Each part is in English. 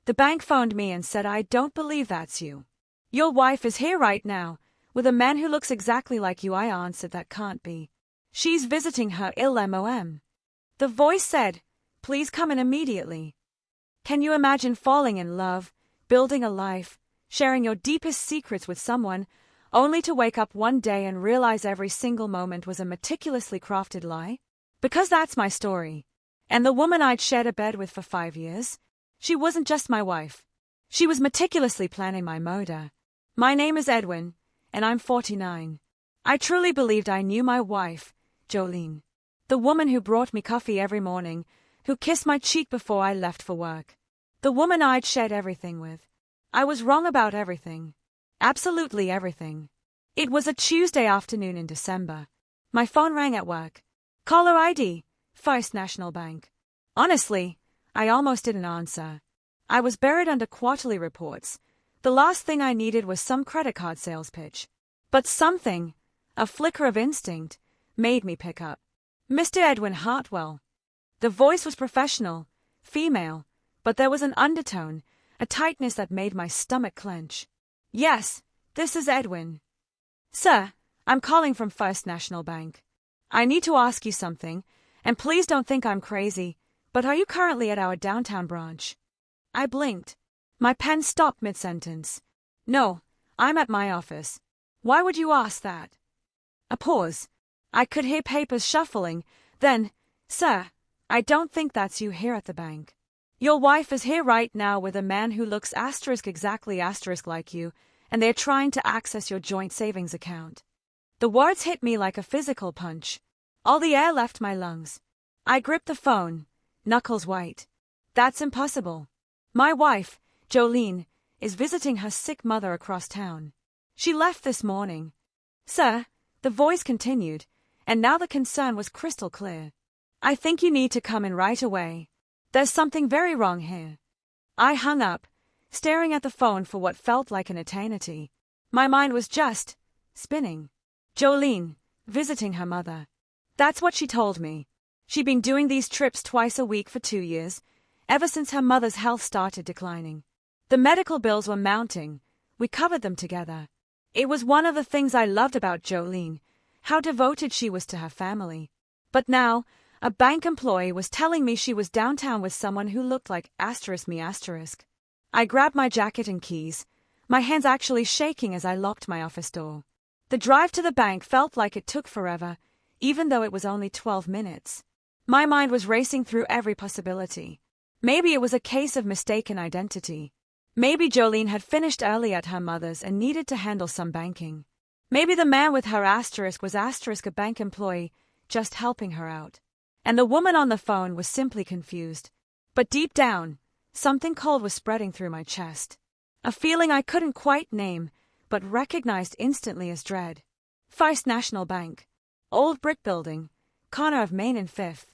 The bank phoned me and said, "I don't believe that's you. Your wife is here right now, with a man who looks exactly like you." I answered, "That can't be. She's visiting her mom." The voice said, "Please come in immediately." Can you imagine falling in love, building a life, sharing your deepest secrets with someone, only to wake up one day and realize every single moment was a meticulously crafted lie? Because that's my story. And the woman I'd shared a bed with for 5 years, she wasn't just my wife. She was meticulously planning my murder. My name is Edwin, and I'm 49. I truly believed I knew my wife, Jolene. The woman who brought me coffee every morning, who kissed my cheek before I left for work. The woman I'd shared everything with. I was wrong about everything. Absolutely everything. It was a Tuesday afternoon in December. My phone rang at work. Caller ID, First National Bank. Honestly, I almost didn't answer. I was buried under quarterly reports. The last thing I needed was some credit card sales pitch. But something, a flicker of instinct, made me pick up. Mr. Edwin Hartwell. The voice was professional, female, but there was an undertone, a tightness that made my stomach clench. "Yes, this is Edwin." "Sir, I'm calling from First National Bank. I need to ask you something, and please don't think I'm crazy, but are you currently at our downtown branch?" I blinked. My pen stopped mid-sentence. "No, I'm at my office." "Why would you ask that?" A pause. I could hear papers shuffling. Then, "Sir, I don't think that's you here at the bank. Your wife is here right now with a man who looks exactly like you, and they're trying to access your joint savings account." The words hit me like a physical punch. All the air left my lungs. I gripped the phone, knuckles white. "That's impossible. My wife, Jolene, is visiting her sick mother across town. She left this morning." "Sir," the voice continued, and now the concern was crystal clear. "I think you need to come in right away. There's something very wrong here." I hung up, staring at the phone for what felt like an eternity. My mind was just spinning. Jolene, visiting her mother. That's what she told me. She'd been doing these trips twice a week for 2 years, ever since her mother's health started declining. The medical bills were mounting. We covered them together. It was one of the things I loved about Jolene, how devoted she was to her family. But now, a bank employee was telling me she was downtown with someone who looked like *me*. I grabbed my jacket and keys, my hands actually shaking as I locked my office door. The drive to the bank felt like it took forever, even though it was only 12 minutes. My mind was racing through every possibility. Maybe it was a case of mistaken identity. Maybe Jolene had finished early at her mother's and needed to handle some banking. Maybe the man with her was a bank employee, just helping her out. And the woman on the phone was simply confused. But deep down, something cold was spreading through my chest. A feeling I couldn't quite name, but recognized instantly as dread. First National Bank. Old brick building, corner of Main and Fifth.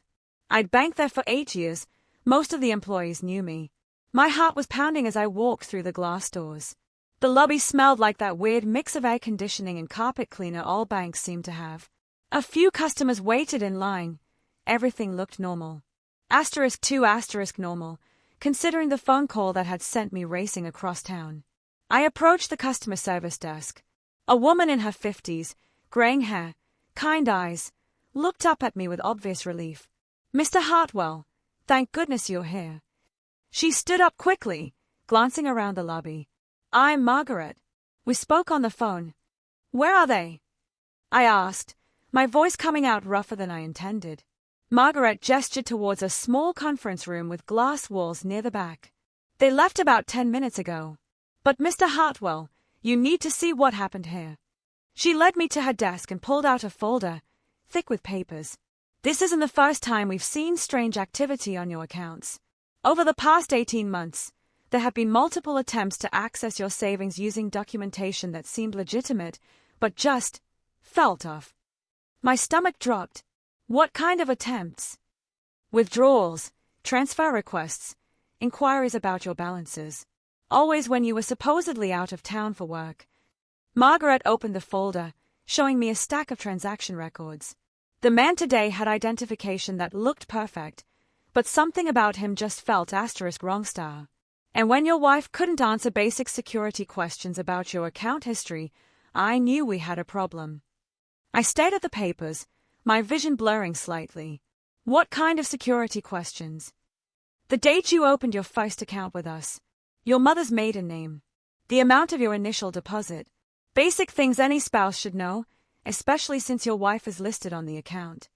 I'd banked there for 8 years. Most of the employees knew me. My heart was pounding as I walked through the glass doors. The lobby smelled like that weird mix of air conditioning and carpet cleaner all banks seem to have. A few customers waited in line. Everything looked normal. *2 normal, considering the phone call that had sent me racing across town. I approached the customer service desk. A woman in her 50s, graying hair, kind eyes, looked up at me with obvious relief. "Mr. Hartwell, thank goodness you're here." She stood up quickly, glancing around the lobby. "I'm Margaret. We spoke on the phone." "Where are they?" I asked, my voice coming out rougher than I intended. Margaret gestured towards a small conference room with glass walls near the back. "They left about 10 minutes ago. But Mr. Hartwell, you need to see what happened here." She led me to her desk and pulled out a folder, thick with papers. "This isn't the first time we've seen strange activity on your accounts. Over the past 18 months, there have been multiple attempts to access your savings using documentation that seemed legitimate, but just felt off." My stomach dropped. "What kind of attempts?" "Withdrawals, transfer requests, inquiries about your balances. Always when you were supposedly out of town for work." Margaret opened the folder, showing me a stack of transaction records. The man today had identification that looked perfect, but something about him just felt *wrong star. And when your wife couldn't answer basic security questions about your account history, I knew we had a problem. I stared at the papers, my vision blurring slightly. What kind of security questions? The date you opened your first account with us, your mother's maiden name, the amount of your initial deposit, basic things any spouse should know, especially since your wife is listed on the account.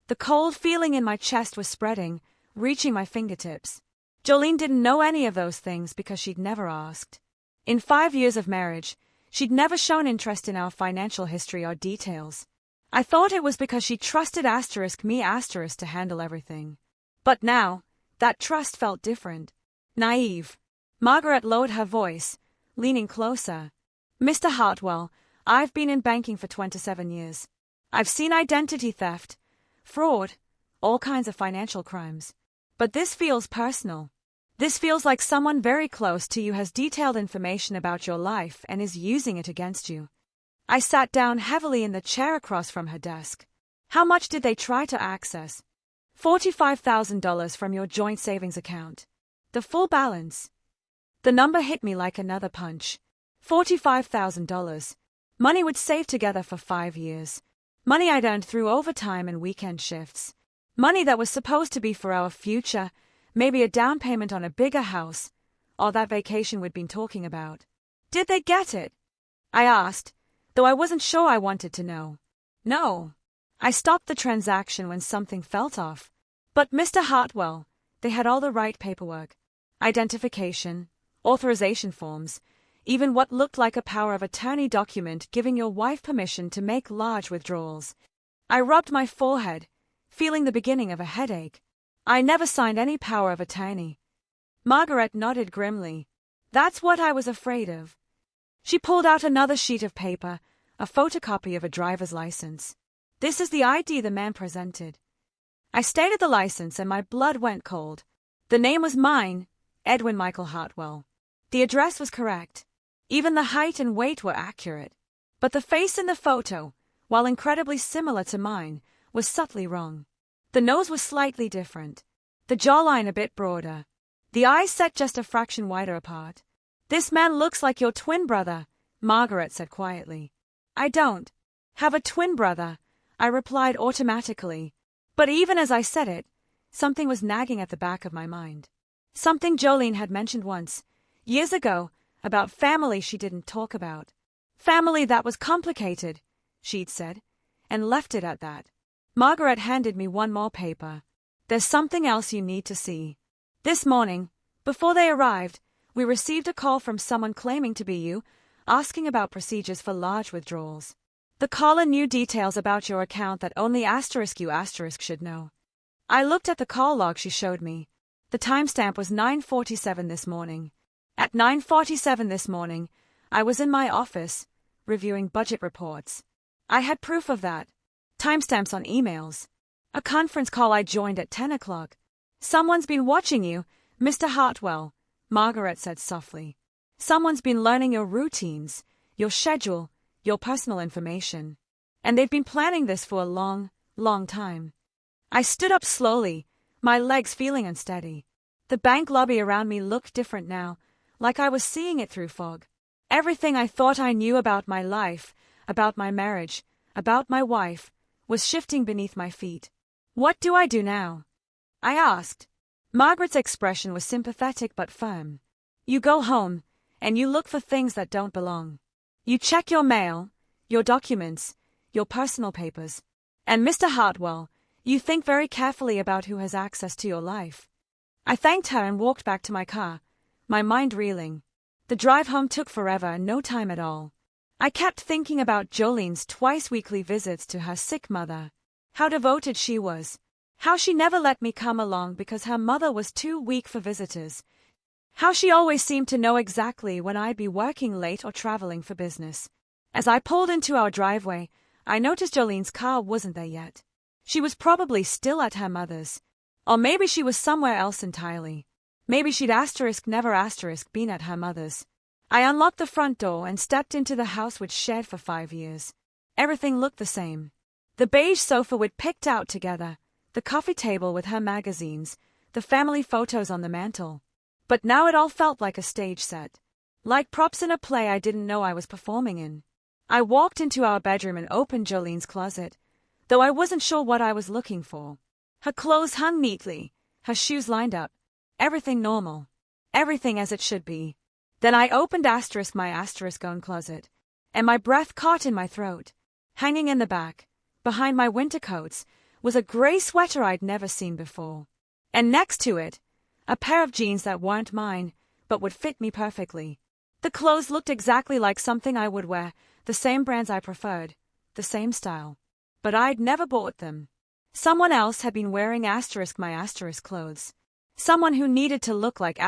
The cold feeling in my chest was spreading, reaching my fingertips. Jolene didn't know any of those things because she'd never asked. In 5 years of marriage, she'd never shown interest in our financial history or details. I thought it was because she trusted me to handle everything. But now, that trust felt different. Naive. Margaret lowered her voice, leaning closer. Mr. Hartwell, I've been in banking for 27 years. I've seen identity theft, fraud, all kinds of financial crimes. But this feels personal. This feels like someone very close to you has detailed information about your life and is using it against you. I sat down heavily in the chair across from her desk. How much did they try to access? $45,000 from your joint savings account. The full balance. The number hit me like another punch. $45,000. Money we'd saved together for 5 years. Money I'd earned through overtime and weekend shifts. Money that was supposed to be for our future, maybe a down payment on a bigger house, or that vacation we'd been talking about. Did they get it? I asked, though I wasn't sure I wanted to know. No. I stopped the transaction when something felt off. But Mr. Hartwell, they had all the right paperwork. Identification, authorization forms, even what looked like a power of attorney document giving your wife permission to make large withdrawals. I rubbed my forehead, feeling the beginning of a headache. I never signed any power of attorney. Margaret nodded grimly. That's what I was afraid of. She pulled out another sheet of paper, a photocopy of a driver's license. This is the ID the man presented. I stared at the license and my blood went cold. The name was mine, Edwin Michael Hartwell. The address was correct. Even the height and weight were accurate. But the face in the photo, while incredibly similar to mine, was subtly wrong. The nose was slightly different, the jawline a bit broader, the eyes set just a fraction wider apart. This man looks like your twin brother, Margaret said quietly. I don't have a twin brother, I replied automatically. But even as I said it, something was nagging at the back of my mind. Something Jolene had mentioned once, years ago, about family she didn't talk about. Family that was complicated, she'd said, and left it at that. Margaret handed me one more paper. There's something else you need to see. This morning, before they arrived, we received a call from someone claiming to be you, asking about procedures for large withdrawals. The caller knew details about your account that only *U* should know. I looked at the call log she showed me. The timestamp was 9:47 this morning. At 9:47 this morning, I was in my office, reviewing budget reports. I had proof of that. Timestamps on emails. A conference call I joined at 10 o'clock. Someone's been watching you, Mr. Hartwell, Margaret said softly. Someone's been learning your routines, your schedule, your personal information. And they've been planning this for a long, long time. I stood up slowly, my legs feeling unsteady. The bank lobby around me looked different now, like I was seeing it through fog. Everything I thought I knew about my life, about my marriage, about my wife, was shifting beneath my feet. What do I do now? I asked. Margaret's expression was sympathetic but firm. You go home, and you look for things that don't belong. You check your mail, your documents, your personal papers. And Mr. Hartwell, you think very carefully about who has access to your life. I thanked her and walked back to my car, my mind reeling. The drive home took forever and no time at all. I kept thinking about Jolene's twice-weekly visits to her sick mother. How devoted she was. How she never let me come along because her mother was too weak for visitors. How she always seemed to know exactly when I'd be working late or traveling for business. As I pulled into our driveway, I noticed Jolene's car wasn't there yet. She was probably still at her mother's. Or maybe she was somewhere else entirely. Maybe she'd never been at her mother's. I unlocked the front door and stepped into the house we'd shared for 5 years. Everything looked the same. The beige sofa we'd picked out together, the coffee table with her magazines, the family photos on the mantel. But now it all felt like a stage set. Like props in a play I didn't know I was performing in. I walked into our bedroom and opened Jolene's closet, though I wasn't sure what I was looking for. Her clothes hung neatly, her shoes lined up, everything normal, everything as it should be. Then I opened my own closet, and my breath caught in my throat. Hanging in the back, behind my winter coats, was a gray sweater I'd never seen before. And next to it, a pair of jeans that weren't mine, but would fit me perfectly. The clothes looked exactly like something I would wear, the same brands I preferred, the same style. But I'd never bought them. Someone else had been wearing my clothes. Someone who needed to look like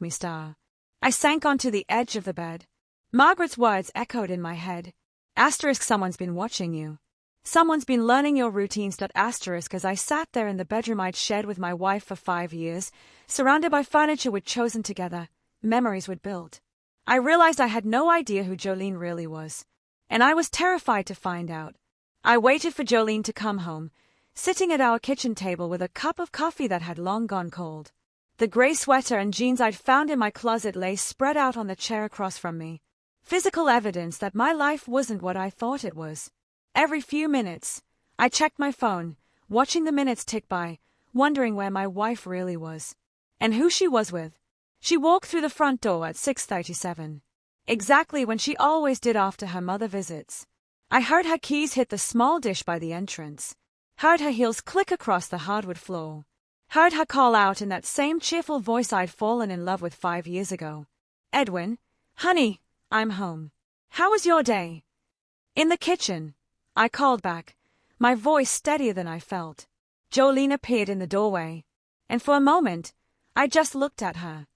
me star. I sank onto the edge of the bed. Margaret's words echoed in my head. Someone's been watching you. Someone's been learning your routines. As I sat there in the bedroom I'd shared with my wife for 5 years, surrounded by furniture we'd chosen together, memories we'd built. I realized I had no idea who Jolene really was, and I was terrified to find out. I waited for Jolene to come home, sitting at our kitchen table with a cup of coffee that had long gone cold. The gray sweater and jeans I'd found in my closet lay spread out on the chair across from me. Physical evidence that my life wasn't what I thought it was. Every few minutes, I checked my phone, watching the minutes tick by, wondering where my wife really was, and who she was with. She walked through the front door at 6:37, exactly when she always did after her mother visits. I heard her keys hit the small dish by the entrance, heard her heels click across the hardwood floor, heard her call out in that same cheerful voice I'd fallen in love with 5 years ago. "Edwin, honey, I'm home. How was your day?" "In the kitchen," I called back, my voice steadier than I felt. Jolene appeared in the doorway, and for a moment, I just looked at her.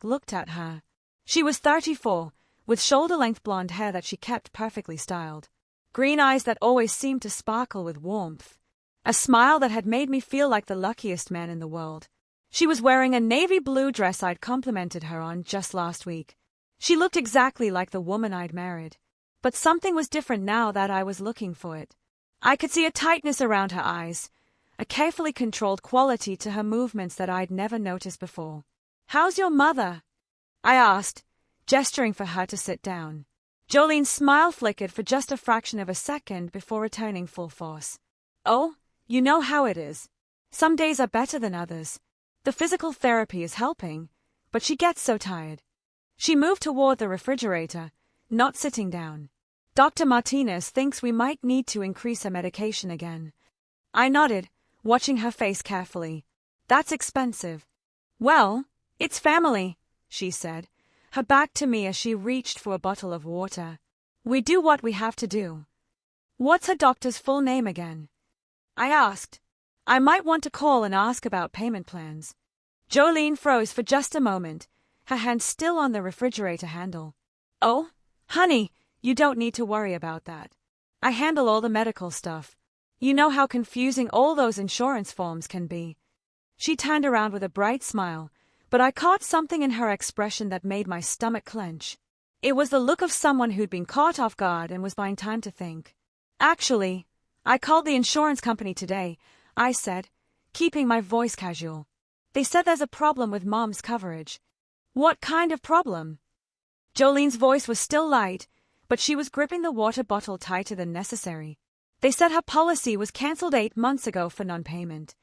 Looked at her. She was 34, with shoulder-length blonde hair that she kept perfectly styled, green eyes that always seemed to sparkle with warmth, a smile that had made me feel like the luckiest man in the world. She was wearing a navy blue dress I'd complimented her on just last week. She looked exactly like the woman I'd married. But something was different now that I was looking for it. I could see a tightness around her eyes, a carefully controlled quality to her movements that I'd never noticed before. "How's your mother?" I asked, gesturing for her to sit down. Jolene's smile flickered for just a fraction of a second before returning full force. "Oh, you know how it is. Some days are better than others. The physical therapy is helping, but she gets so tired." She moved toward the refrigerator, not sitting down. "Dr. Martinez thinks we might need to increase her medication again." I nodded, watching her face carefully. "That's expensive." "Well, it's family," she said, her back to me as she reached for a bottle of water. "We do what we have to do." "What's her doctor's full name again?" I asked. I might want to call and ask about payment plans. Jolene froze for just a moment, her hand still on the refrigerator handle. "Oh, honey, you don't need to worry about that. I handle all the medical stuff. You know how confusing all those insurance forms can be." She turned around with a bright smile, but I caught something in her expression that made my stomach clench. It was the look of someone who'd been caught off guard and was buying time to think. "Actually, I called the insurance company today," I said, keeping my voice casual. "They said there's a problem with Mom's coverage." "What kind of problem?" Jolene's voice was still light, but she was gripping the water bottle tighter than necessary. "They said her policy was cancelled 8 months ago for non-payment."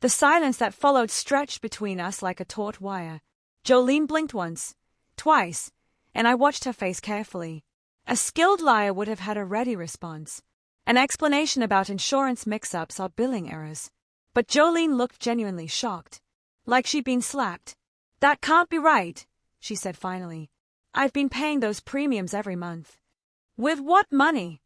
The silence that followed stretched between us like a taut wire. Jolene blinked once, twice, and I watched her face carefully. A skilled liar would have had a ready response, an explanation about insurance mix-ups or billing errors. But Jolene looked genuinely shocked, like she'd been slapped. "That can't be right," she said finally. "I've been paying those premiums every month." "With what money?"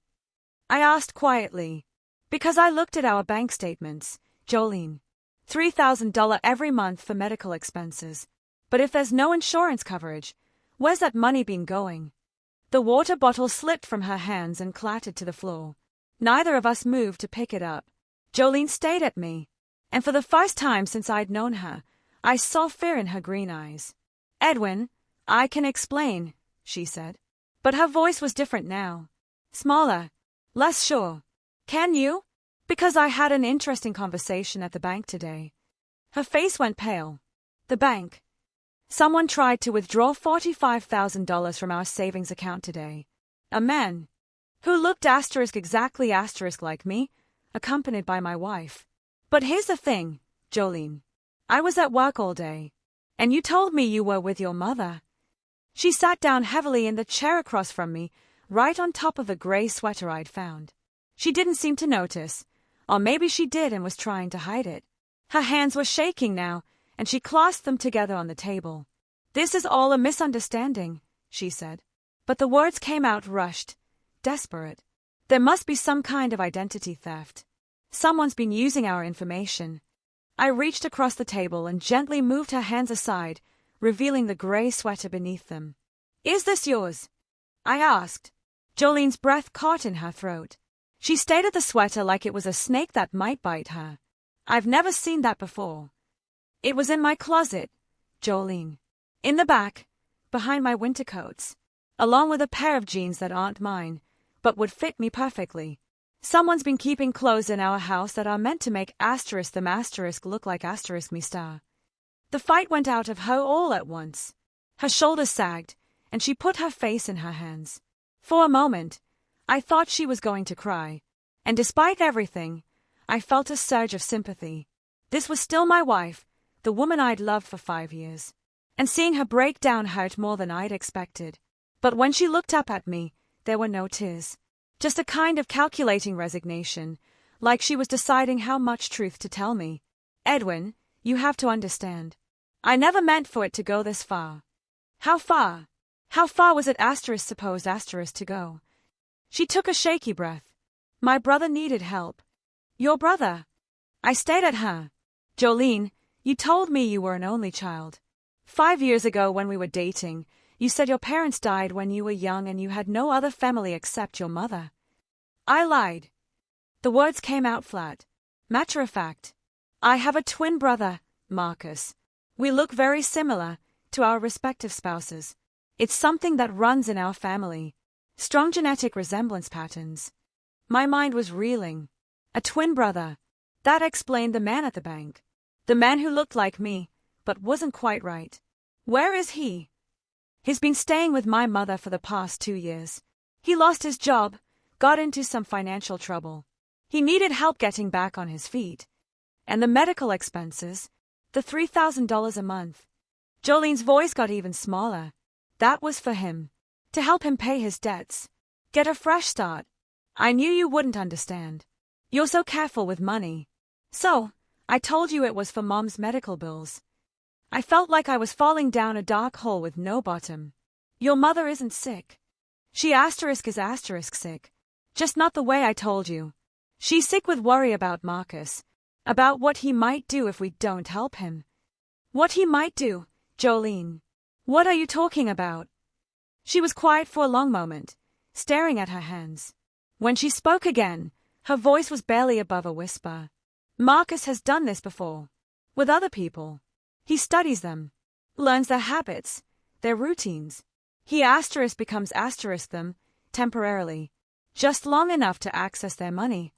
I asked quietly. "Because I looked at our bank statements, Jolene. $3,000 every month for medical expenses. But if there's no insurance coverage, where's that money been going?" The water bottle slipped from her hands and clattered to the floor. Neither of us moved to pick it up. Jolene stayed at me, and for the first time since I'd known her, I saw fear in her green eyes. "Edwin, I can explain," she said. But her voice was different now. Smaller, less sure. "Can you? Because I had an interesting conversation at the bank today." Her face went pale. The bank. Someone tried to withdraw $45,000 from our savings account today. A man who looked exactly like me, accompanied by my wife. But here's the thing, Jolene. I was at work all day. And you told me you were with your mother. She sat down heavily in the chair across from me, right on top of a gray sweater I'd found. She didn't seem to notice, or maybe she did and was trying to hide it. Her hands were shaking now, and she clasped them together on the table. "This is all a misunderstanding," she said. But the words came out rushed, desperate. "There must be some kind of identity theft. Someone's been using our information." I reached across the table and gently moved her hands aside, revealing the gray sweater beneath them. "Is this yours?" I asked. Jolene's breath caught in her throat. She stared at the sweater like it was a snake that might bite her. "I've never seen that before." "It was in my closet, Jolene. In the back, behind my winter coats, along with a pair of jeans that aren't mine, but would fit me perfectly. Someone's been keeping clothes in our house that are meant to make *them* look like *me*. The fight went out of her all at once. Her shoulders sagged, and she put her face in her hands. For a moment, I thought she was going to cry, and despite everything, I felt a surge of sympathy. This was still my wife, the woman I'd loved for 5 years, and seeing her break down hurt more than I'd expected. But when she looked up at me, there were no tears. Just a kind of calculating resignation, like she was deciding how much truth to tell me. "Edwin, you have to understand. I never meant for it to go this far." "How far? How far was it supposed to go?" She took a shaky breath. "My brother needed help." "Your brother?" I stared at her. "Jolene, you told me you were an only child. 5 years ago when we were dating, you said your parents died when you were young and you had no other family except your mother." I lied. The words came out flat, matter of fact. "I have a twin brother, Marcus. We look very similar to our respective spouses. It's something that runs in our family. Strong genetic resemblance patterns." My mind was reeling. A twin brother. That explained the man at the bank. The man who looked like me, but wasn't quite right. "Where is he?" "He's been staying with my mother for the past 2 years. He lost his job, got into some financial trouble. He needed help getting back on his feet. And the medical expenses, the $3,000 a month." Jolene's voice got even smaller. "That was for him. To help him pay his debts. Get a fresh start. I knew you wouldn't understand. You're so careful with money. So, I told you it was for Mom's medical bills." I felt like I was falling down a dark hole with no bottom. "Your mother isn't sick. She is sick. Just not the way I told you. She's sick with worry about Marcus. About what he might do if we don't help him." "What he might do, Jolene? What are you talking about?" She was quiet for a long moment, staring at her hands. When she spoke again, her voice was barely above a whisper. "Marcus has done this before. With other people. He studies them. Learns their habits. Their routines. He becomes them, temporarily. Just long enough to access their money."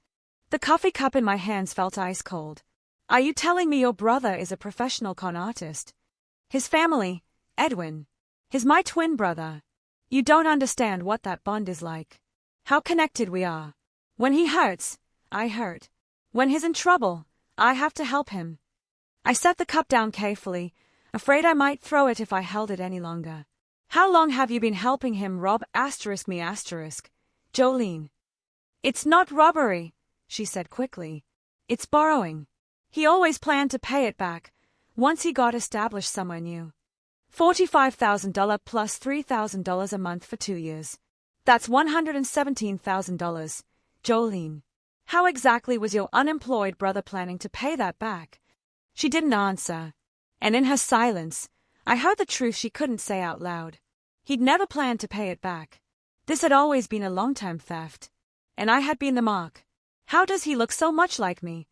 The coffee cup in my hands felt ice cold. "Are you telling me your brother is a professional con artist? His family, Edwin, is my twin brother. You don't understand what that bond is like. How connected we are. When he hurts, I hurt. When he's in trouble, I have to help him." I set the cup down carefully, afraid I might throw it if I held it any longer. "How long have you been helping him rob me, Jolene?" "It's not robbery," she said quickly. "It's borrowing. He always planned to pay it back, once he got established somewhere new. $45,000 plus $3,000 a month for 2 years. That's $117,000, Jolene. How exactly was your unemployed brother planning to pay that back?" She didn't answer, and in her silence, I heard the truth she couldn't say out loud. He'd never planned to pay it back. This had always been a long-time theft, and I had been the mark. "How does he look so much like me?"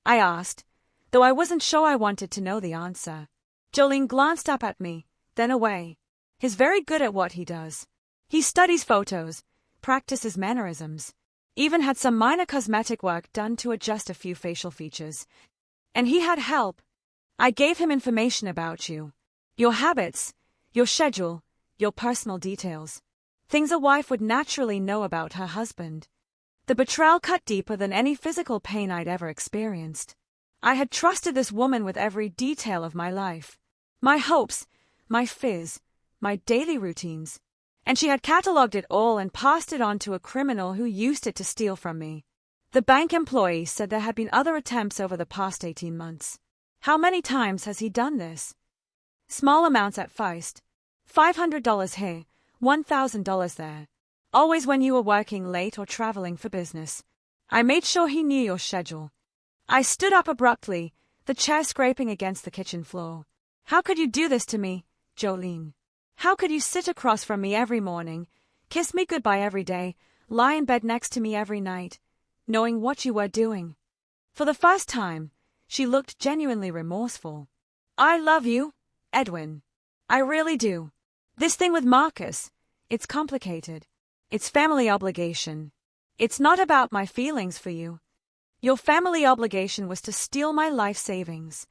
I asked, though I wasn't sure I wanted to know the answer. Jolene glanced up at me, then away. "He's very good at what he does. He studies photos, practices mannerisms, even had some minor cosmetic work done to adjust a few facial features. And he had help. I gave him information about you. Your habits, your schedule, your personal details. Things a wife would naturally know about her husband. The betrayal cut deeper than any physical pain I'd ever experienced. I had trusted this woman with every detail of my life. My hopes, my fears, my daily routines. And she had catalogued it all and passed it on to a criminal who used it to steal from me. The bank employee said there had been other attempts over the past 18 months. How many times has he done this? Small amounts at first. $500 here, $1,000 there. Always when you were working late or traveling for business. I made sure he knew your schedule. I stood up abruptly, the chair scraping against the kitchen floor. How could you do this to me, Jolene? How could you sit across from me every morning, kiss me goodbye every day, lie in bed next to me every night, knowing what you were doing? For the first time, she looked genuinely remorseful. I love you, Edwin. I really do. This thing with Marcus, it's complicated. It's family obligation. It's not about my feelings for you. Your family obligation was to steal my life savings.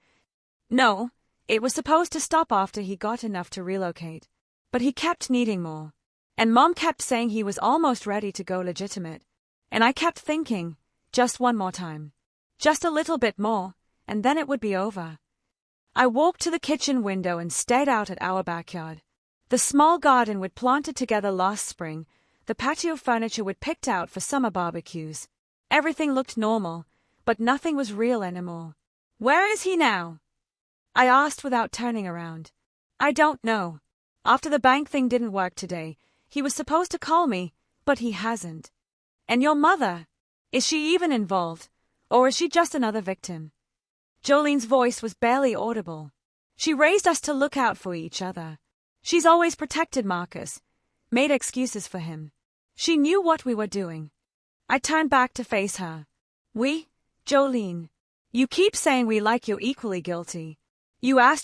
No, it was supposed to stop after he got enough to relocate. But he kept needing more. And Mom kept saying he was almost ready to go legitimate. And I kept thinking, just one more time. Just a little bit more, and then it would be over. I walked to the kitchen window and stared out at our backyard. The small garden we'd planted together last spring, the patio furniture we'd picked out for summer barbecues. Everything looked normal, but nothing was real anymore. Where is he now? I asked without turning around. I don't know. After the bank thing didn't work today, he was supposed to call me, but he hasn't. And your mother? Is she even involved, or is she just another victim? Jolene's voice was barely audible. She raised us to look out for each other. She's always protected Marcus, made excuses for him. She knew what we were doing. I turned back to face her. We? Jolene. You keep saying we like you're equally guilty. You are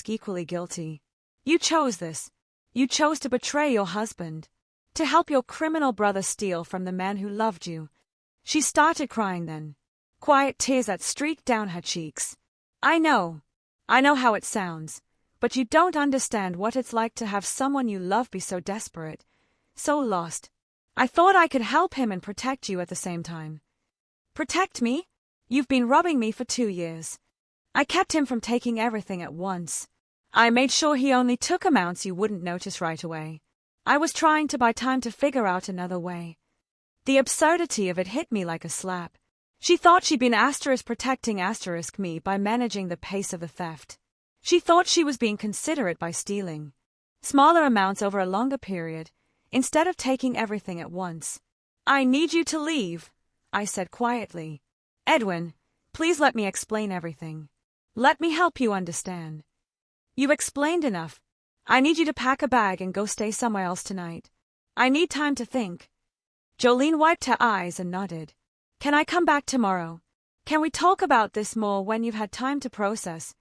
equally guilty. You chose this. You chose to betray your husband. To help your criminal brother steal from the man who loved you. She started crying then. Quiet tears that streaked down her cheeks. I know how it sounds. But you don't understand what it's like to have someone you love be so desperate. So lost. I thought I could help him and protect you at the same time. Protect me? You've been robbing me for 2 years. I kept him from taking everything at once. I made sure he only took amounts you wouldn't notice right away. I was trying to buy time to figure out another way. The absurdity of it hit me like a slap. She thought she'd been protecting me by managing the pace of the theft. She thought she was being considerate by stealing smaller amounts over a longer period, instead of taking everything at once. I need you to leave, I said quietly. Edwin, please let me explain everything. Let me help you understand. You've explained enough. I need you to pack a bag and go stay somewhere else tonight. I need time to think. Jolene wiped her eyes and nodded. Can I come back tomorrow? Can we talk about this more when you've had time to process?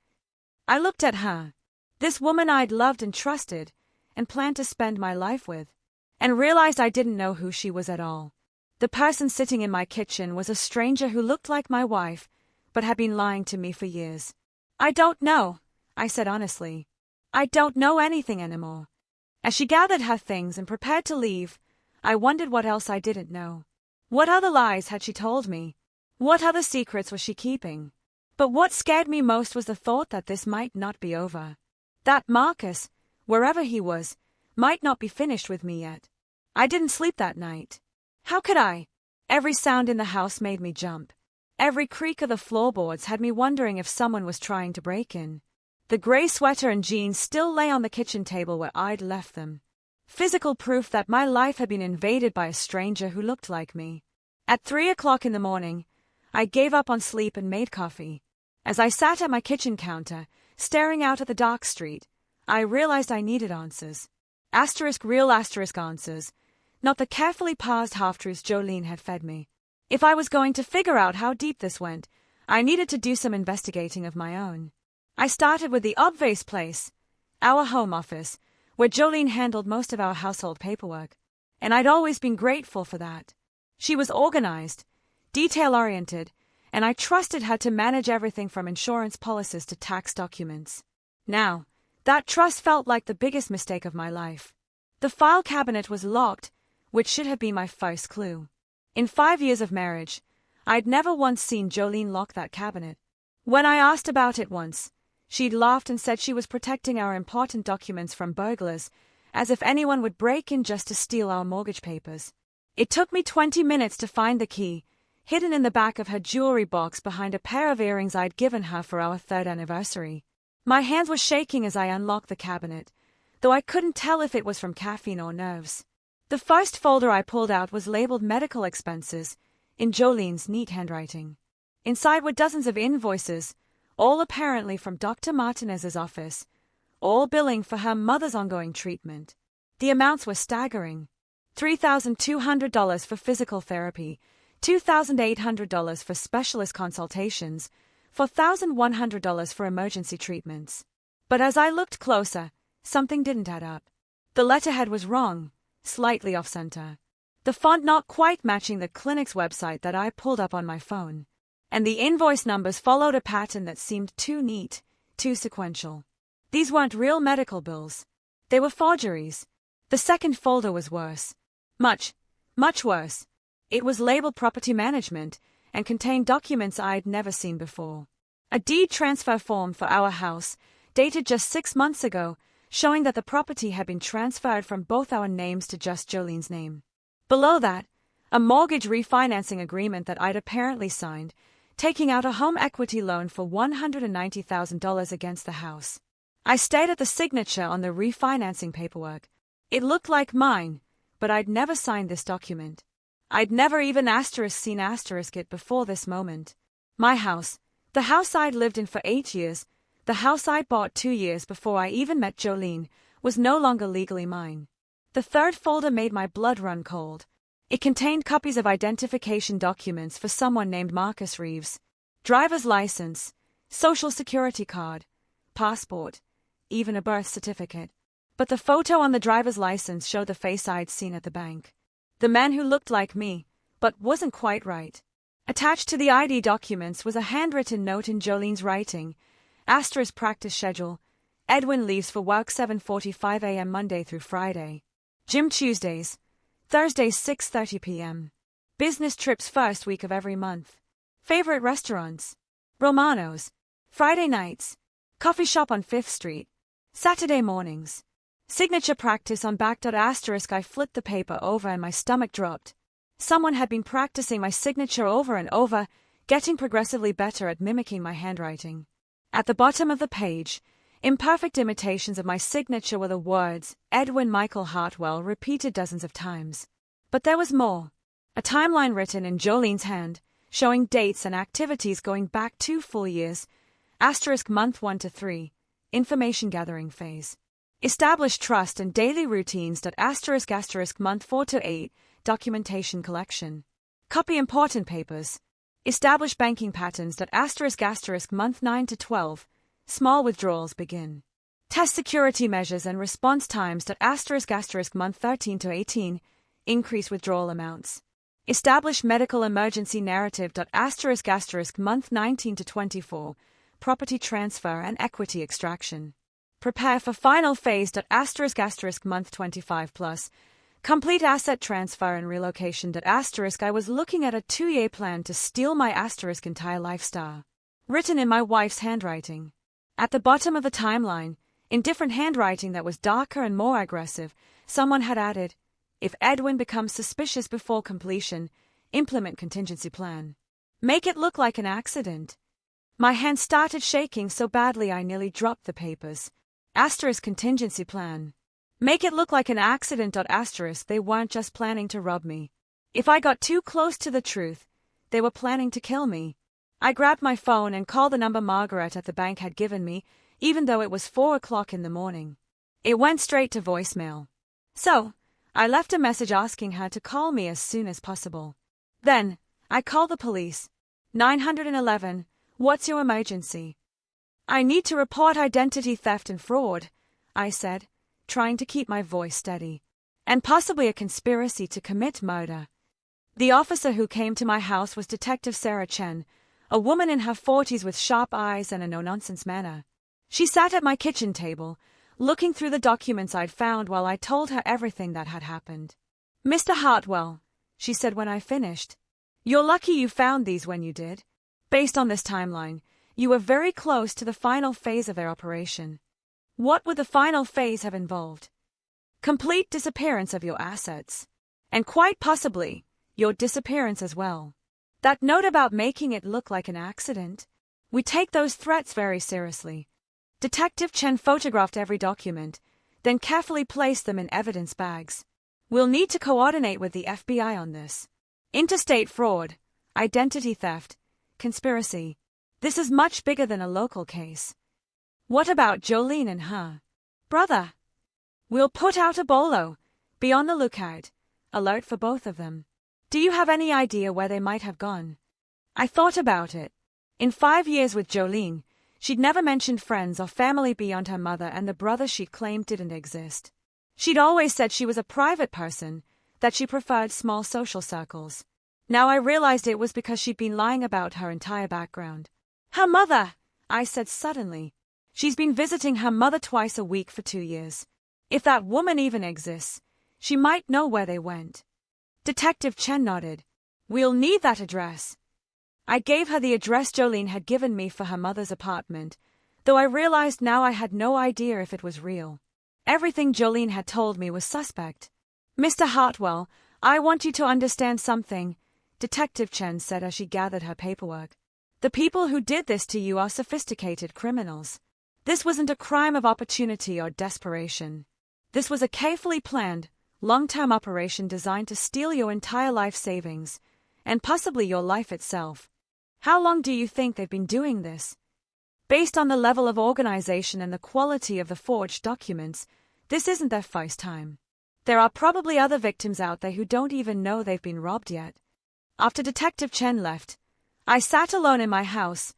I looked at her, this woman I'd loved and trusted, and planned to spend my life with, and realized I didn't know who she was at all. The person sitting in my kitchen was a stranger who looked like my wife, but had been lying to me for years. I don't know, I said honestly. I don't know anything anymore. As she gathered her things and prepared to leave, I wondered what else I didn't know. What other lies had she told me? What other secrets was she keeping? But what scared me most was the thought that this might not be over. That Marcus, wherever he was, might not be finished with me yet. I didn't sleep that night. How could I? Every sound in the house made me jump. Every creak of the floorboards had me wondering if someone was trying to break in. The gray sweater and jeans still lay on the kitchen table where I'd left them. Physical proof that my life had been invaded by a stranger who looked like me. At 3 o'clock in the morning, I gave up on sleep and made coffee. As I sat at my kitchen counter, staring out at the dark street, I realized I needed answers. Real answers, not the carefully parsed half-truths Jolene had fed me. If I was going to figure out how deep this went, I needed to do some investigating of my own. I started with the obvious place, our home office, where Jolene handled most of our household paperwork, and I'd always been grateful for that. She was organized, detail-oriented, and I trusted her to manage everything from insurance policies to tax documents. Now, that trust felt like the biggest mistake of my life. The file cabinet was locked, which should have been my first clue. In 5 years of marriage, I'd never once seen Jolene lock that cabinet. When I asked about it once, she'd laughed and said she was protecting our important documents from burglars, as if anyone would break in just to steal our mortgage papers. It took me 20 minutes to find the key, hidden in the back of her jewelry box behind a pair of earrings I'd given her for our 3rd anniversary. My hands were shaking as I unlocked the cabinet, though I couldn't tell if it was from caffeine or nerves. The first folder I pulled out was labeled medical expenses, in Jolene's neat handwriting. Inside were dozens of invoices, all apparently from Dr. Martinez's office, all billing for her mother's ongoing treatment. The amounts were staggering. $3,200 for physical therapy, $2,800 for specialist consultations, $4,100 for emergency treatments. But as I looked closer, something didn't add up. The letterhead was wrong, slightly off-center. The font not quite matching the clinic's website that I pulled up on my phone. And the invoice numbers followed a pattern that seemed too neat, too sequential. These weren't real medical bills. They were forgeries. The second folder was worse. Much worse. It was labeled property management and contained documents I'd never seen before. A deed transfer form for our house, dated just 6 months ago, showing that the property had been transferred from both our names to just Jolene's name. Below that, a mortgage refinancing agreement that I'd apparently signed, taking out a home equity loan for $190,000 against the house. I stared at the signature on the refinancing paperwork. It looked like mine, but I'd never signed this document. I'd never even seen it before this moment. My house, the house I'd lived in for 8 years, the house I bought 2 years before I even met Jolene, was no longer legally mine. The third folder made my blood run cold. It contained copies of identification documents for someone named Marcus Reeves, driver's license, social security card, passport, even a birth certificate. But the photo on the driver's license showed the face I'd seen at the bank. The man who looked like me, but wasn't quite right. Attached to the ID documents was a handwritten note in Jolene's writing, * practice schedule, Edwin leaves for work 7:45 a.m. Monday through Friday. Gym Tuesdays, Thursdays 6:30 p.m. Business trips first week of every month. Favorite restaurants: Romano's. Friday nights, coffee shop on 5th Street. Saturday mornings. Signature practice on back. I flipped the paper over and my stomach dropped. Someone had been practicing my signature over and over, getting progressively better at mimicking my handwriting. At the bottom of the page, imperfect imitations of my signature were the words, Edwin Michael Hartwell, repeated dozens of times. But there was more. A timeline written in Jolene's hand, showing dates and activities going back 2 full years, * month 1 to 3, information gathering phase. Establish trust and daily routines. * month 4 to 8, documentation collection. Copy important papers. Establish banking patterns. * month 9 to 12, small withdrawals begin. Test security measures and response times. * month 13 to 18, increase withdrawal amounts. Establish medical emergency narrative. * month 19 to 24, property transfer and equity extraction. Prepare for final phase. * month 25 plus, complete asset transfer and relocation. I was looking at a 2-year plan to steal my * entire lifestyle. Written in my wife's handwriting. At the bottom of the timeline, in different handwriting that was darker and more aggressive, someone had added, if Edwin becomes suspicious before completion, implement contingency plan. Make it look like an accident. My hand started shaking so badly I nearly dropped the papers. * contingency plan. Make it look like an accident. * they weren't just planning to rob me. If I got too close to the truth, they were planning to kill me. I grabbed my phone and called the number Margaret at the bank had given me, even though it was 4 o'clock in the morning. It went straight to voicemail. So, I left a message asking her to call me as soon as possible. Then, I called the police. 911, what's your emergency? I need to report identity theft and fraud, I said, trying to keep my voice steady. And possibly a conspiracy to commit murder. The officer who came to my house was Detective Sarah Chen, a woman in her 40s with sharp eyes and a no-nonsense manner. She sat at my kitchen table, looking through the documents I'd found while I told her everything that had happened. "Mr. Hartwell," she said when I finished, "you're lucky you found these when you did. Based on this timeline, you were very close to the final phase of their operation. What would the final phase have involved? Complete disappearance of your assets. And quite possibly, your disappearance as well. That note about making it look like an accident? We take those threats very seriously." Detective Chen photographed every document, then carefully placed them in evidence bags. "We'll need to coordinate with the FBI on this. Interstate fraud, identity theft, conspiracy. This is much bigger than a local case. What about Jolene and her brother? We'll put out a bolo. Be on the lookout. Alert for both of them. Do you have any idea where they might have gone?" I thought about it. In 5 years with Jolene, she'd never mentioned friends or family beyond her mother and the brother she claimed didn't exist. She'd always said she was a private person, that she preferred small social circles. Now I realized it was because she'd been lying about her entire background. "Her mother," I said suddenly. "She's been visiting her mother twice a week for 2 years. If that woman even exists, she might know where they went." Detective Chen nodded. "We'll need that address." I gave her the address Jolene had given me for her mother's apartment, though I realized now I had no idea if it was real. Everything Jolene had told me was suspect. "Mr. Hartwell, I want you to understand something," Detective Chen said as she gathered her paperwork. "The people who did this to you are sophisticated criminals. This wasn't a crime of opportunity or desperation. This was a carefully planned, long-term operation designed to steal your entire life savings, and possibly your life itself. How long do you think they've been doing this? Based on the level of organization and the quality of the forged documents, this isn't their first time. There are probably other victims out there who don't even know they've been robbed yet." After Detective Chen left, I sat alone in my house,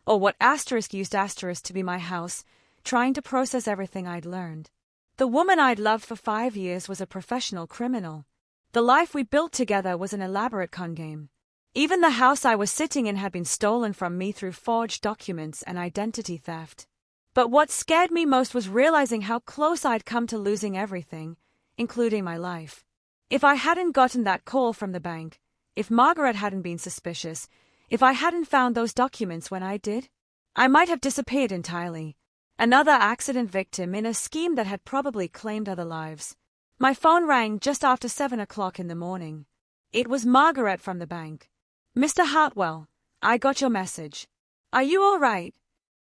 or what asterisk used asterisk to be my house, trying to process everything I'd learned. The woman I'd loved for 5 years was a professional criminal. The life we built together was an elaborate con game. Even the house I was sitting in had been stolen from me through forged documents and identity theft. But what scared me most was realizing how close I'd come to losing everything, including my life. If I hadn't gotten that call from the bank, if Margaret hadn't been suspicious, if I hadn't found those documents when I did, I might have disappeared entirely. Another accident victim in a scheme that had probably claimed other lives. My phone rang just after 7 o'clock in the morning. It was Margaret from the bank. "Mr. Hartwell, I got your message. Are you all right?"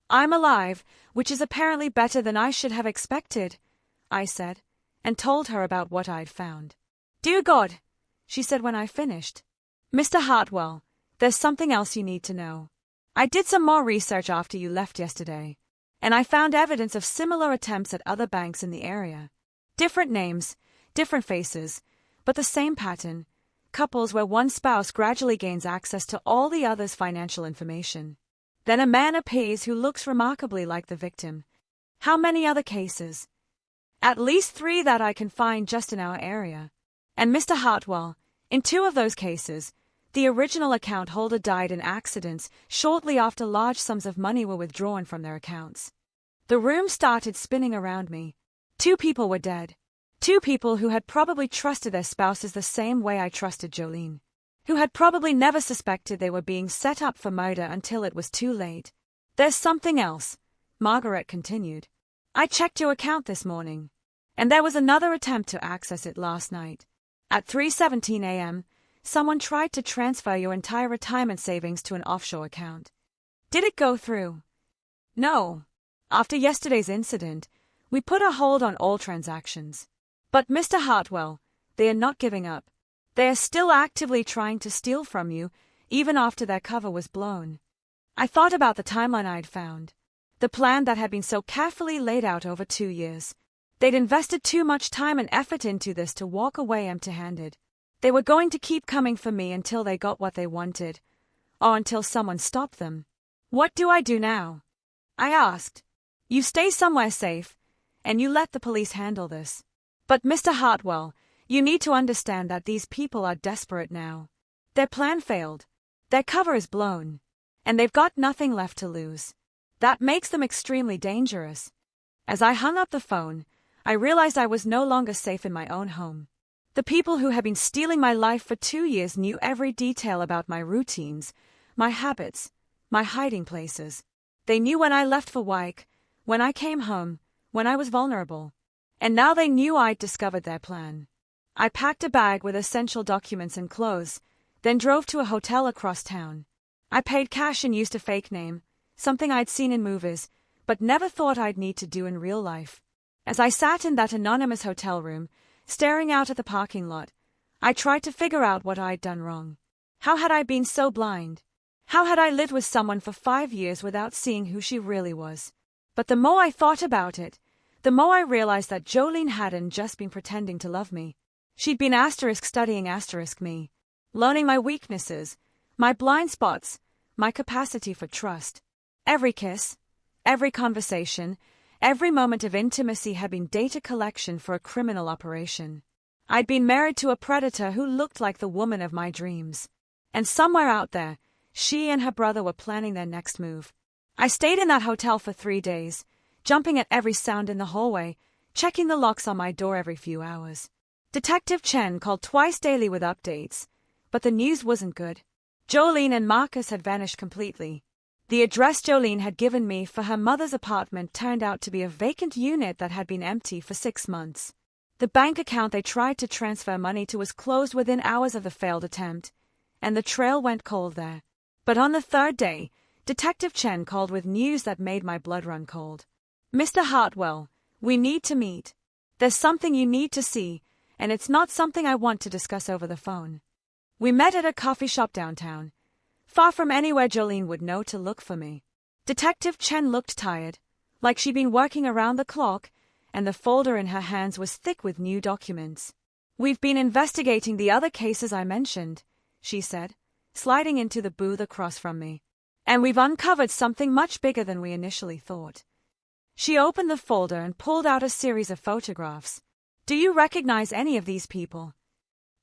"I'm alive, which is apparently better than I should have expected," I said, and told her about what I'd found. "Dear God," she said when I finished. "Mr. Hartwell, there's something else you need to know. I did some more research after you left yesterday, and I found evidence of similar attempts at other banks in the area. Different names, different faces, but the same pattern. Couples where one spouse gradually gains access to all the other's financial information. Then a man appears who looks remarkably like the victim. How many other cases? At least 3 that I can find just in our area. And Mr. Hartwell, in 2 of those cases, the original account holder died in accidents shortly after large sums of money were withdrawn from their accounts. The room started spinning around me. 2 people were dead. 2 people who had probably trusted their spouses the same way I trusted Jolene. Who had probably never suspected they were being set up for murder until it was too late. "There's something else," Margaret continued. "I checked your account this morning, and there was another attempt to access it last night. At 3:17 a.m., someone tried to transfer your entire retirement savings to an offshore account. Did it go through?" "No. After yesterday's incident, we put a hold on all transactions. But Mr. Hartwell, they are not giving up. They are still actively trying to steal from you, even after their cover was blown." I thought about the timeline I'd found. The plan that had been so carefully laid out over 2 years. They'd invested too much time and effort into this to walk away empty-handed. They were going to keep coming for me until they got what they wanted, or until someone stopped them. "What do I do now?" I asked. "You stay somewhere safe, and you let the police handle this. But Mr. Hartwell, you need to understand that these people are desperate now. Their plan failed. Their cover is blown. and they've got nothing left to lose. That makes them extremely dangerous. As I hung up the phone, I realized I was no longer safe in my own home. The people who had been stealing my life for 2 years knew every detail about my routines, my habits, my hiding places. They knew when I left for work, when I came home, when I was vulnerable. And now they knew I'd discovered their plan. I packed a bag with essential documents and clothes, then drove to a hotel across town. I paid cash and used a fake name, something I'd seen in movies, but never thought I'd need to do in real life. As I sat in that anonymous hotel room, staring out at the parking lot, I tried to figure out what I'd done wrong. How had I been so blind? How had I lived with someone for 5 years without seeing who she really was? But the more I thought about it, the more I realized that Jolene hadn't just been pretending to love me. She'd been studying me, learning my weaknesses, my blind spots, my capacity for trust. Every kiss, every conversation, every moment of intimacy had been data collection for a criminal operation. I'd been married to a predator who looked like the woman of my dreams. And somewhere out there, she and her brother were planning their next move. I stayed in that hotel for 3 days, jumping at every sound in the hallway, checking the locks on my door every few hours. Detective Chen called twice daily with updates, but the news wasn't good. Jolene and Marcus had vanished completely. The address Jolene had given me for her mother's apartment turned out to be a vacant unit that had been empty for 6 months. The bank account they tried to transfer money to was closed within hours of the failed attempt, and the trail went cold there. But on the 3rd day, Detective Chen called with news that made my blood run cold. "Mr. Hartwell, we need to meet. There's something you need to see, and it's not something I want to discuss over the phone." We met at a coffee shop downtown, far from anywhere Jolene would know to look for me. Detective Chen looked tired, like she'd been working around the clock, and the folder in her hands was thick with new documents. "We've been investigating the other cases I mentioned," she said, sliding into the booth across from me. "And we've uncovered something much bigger than we initially thought." She opened the folder and pulled out a series of photographs. "Do you recognize any of these people?"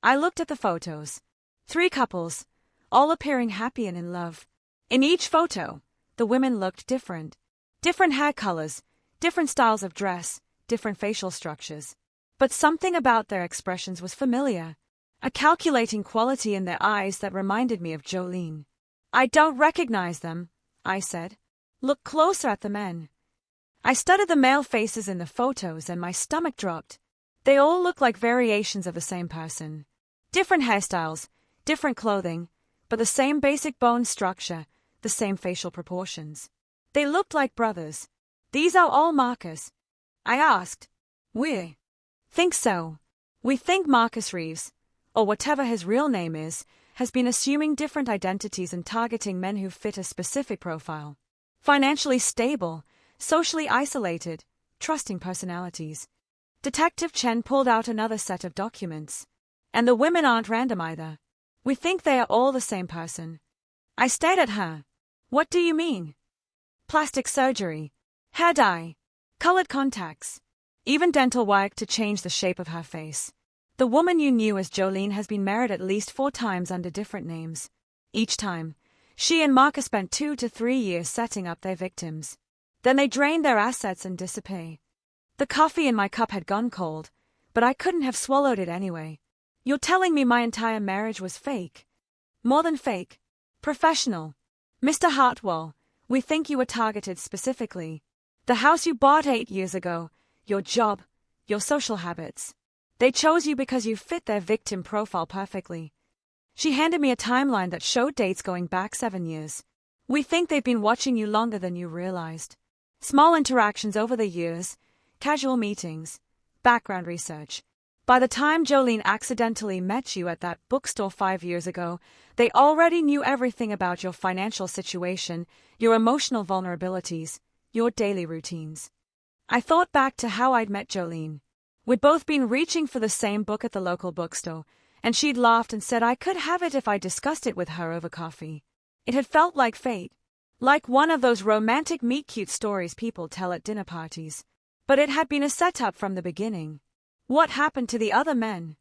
I looked at the photos. 3 couples, all appearing happy and in love. In each photo, the women looked different. Different hair colors, different styles of dress, different facial structures. But something about their expressions was familiar. A calculating quality in their eyes that reminded me of Jolene. "I don't recognize them," I said. "Look closer at the men." I studied the male faces in the photos and my stomach dropped. They all looked like variations of the same person. Different hairstyles, different clothing, but the same basic bone structure, the same facial proportions. They looked like brothers. "These are all Marcus?" I asked. "We think so. We think Marcus Reeves, or whatever his real name is, has been assuming different identities and targeting men who fit a specific profile. Financially stable, socially isolated, trusting personalities." Detective Chen pulled out another set of documents. "And the women aren't random either. We think they are all the same person." I stared at her. "What do you mean?" "Plastic surgery, hair dye, colored contacts, even dental work to change the shape of her face. The woman you knew as Jolene has been married at least 4 times under different names. Each time, she and Marcus spent 2 to 3 years setting up their victims. Then they drained their assets and disappeared." The coffee in my cup had gone cold, but I couldn't have swallowed it anyway. "You're telling me my entire marriage was fake?" "More than fake. Professional. Mr. Hartwell, we think you were targeted specifically. The house you bought 8 years ago, your job, your social habits. They chose you because you fit their victim profile perfectly." She handed me a timeline that showed dates going back 7 years. "We think they've been watching you longer than you realized. Small interactions over the years, casual meetings, background research. By the time Jolene accidentally met you at that bookstore 5 years ago, they already knew everything about your financial situation, your emotional vulnerabilities, your daily routines." I thought back to how I'd met Jolene. We'd both been reaching for the same book at the local bookstore, and she'd laughed and said I could have it if I discussed it with her over coffee. It had felt like fate, like one of those romantic meet-cute stories people tell at dinner parties. But it had been a setup from the beginning. "What happened to the other men?"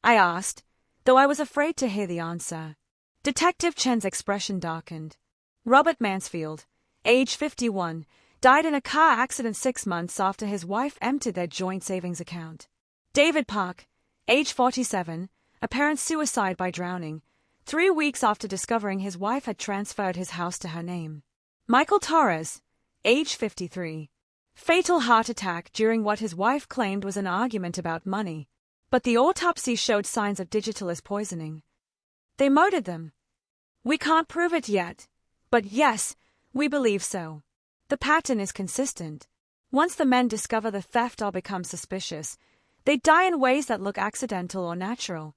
I asked, though I was afraid to hear the answer. Detective Chen's expression darkened. Robert Mansfield, age 51, died in a car accident 6 months after his wife emptied their joint savings account. David Park, age 47, apparent suicide by drowning, 3 weeks after discovering his wife had transferred his house to her name. Michael Torres, age 53, fatal heart attack during what his wife claimed was an argument about money, but the autopsy showed signs of digitalis poisoning. They murdered them. We can't prove it yet, but yes, we believe so. The pattern is consistent. Once the men discover the theft or become suspicious, they die in ways that look accidental or natural.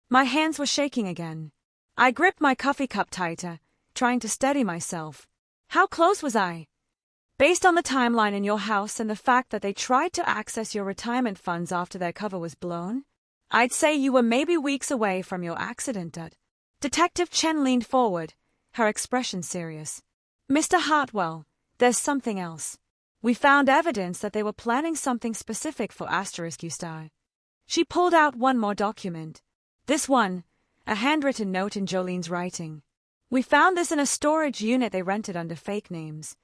My hands were shaking again. I gripped my coffee cup tighter, trying to steady myself. How close was I? Based on the timeline in your house and the fact that they tried to access your retirement funds after their cover was blown, I'd say you were maybe weeks away from your accident. Detective Chen leaned forward, her expression serious. Mr. Hartwell, there's something else. We found evidence that they were planning something specific for ***. She pulled out one more document. This one, a handwritten note in Jolene's writing. We found this in a storage unit they rented under fake names.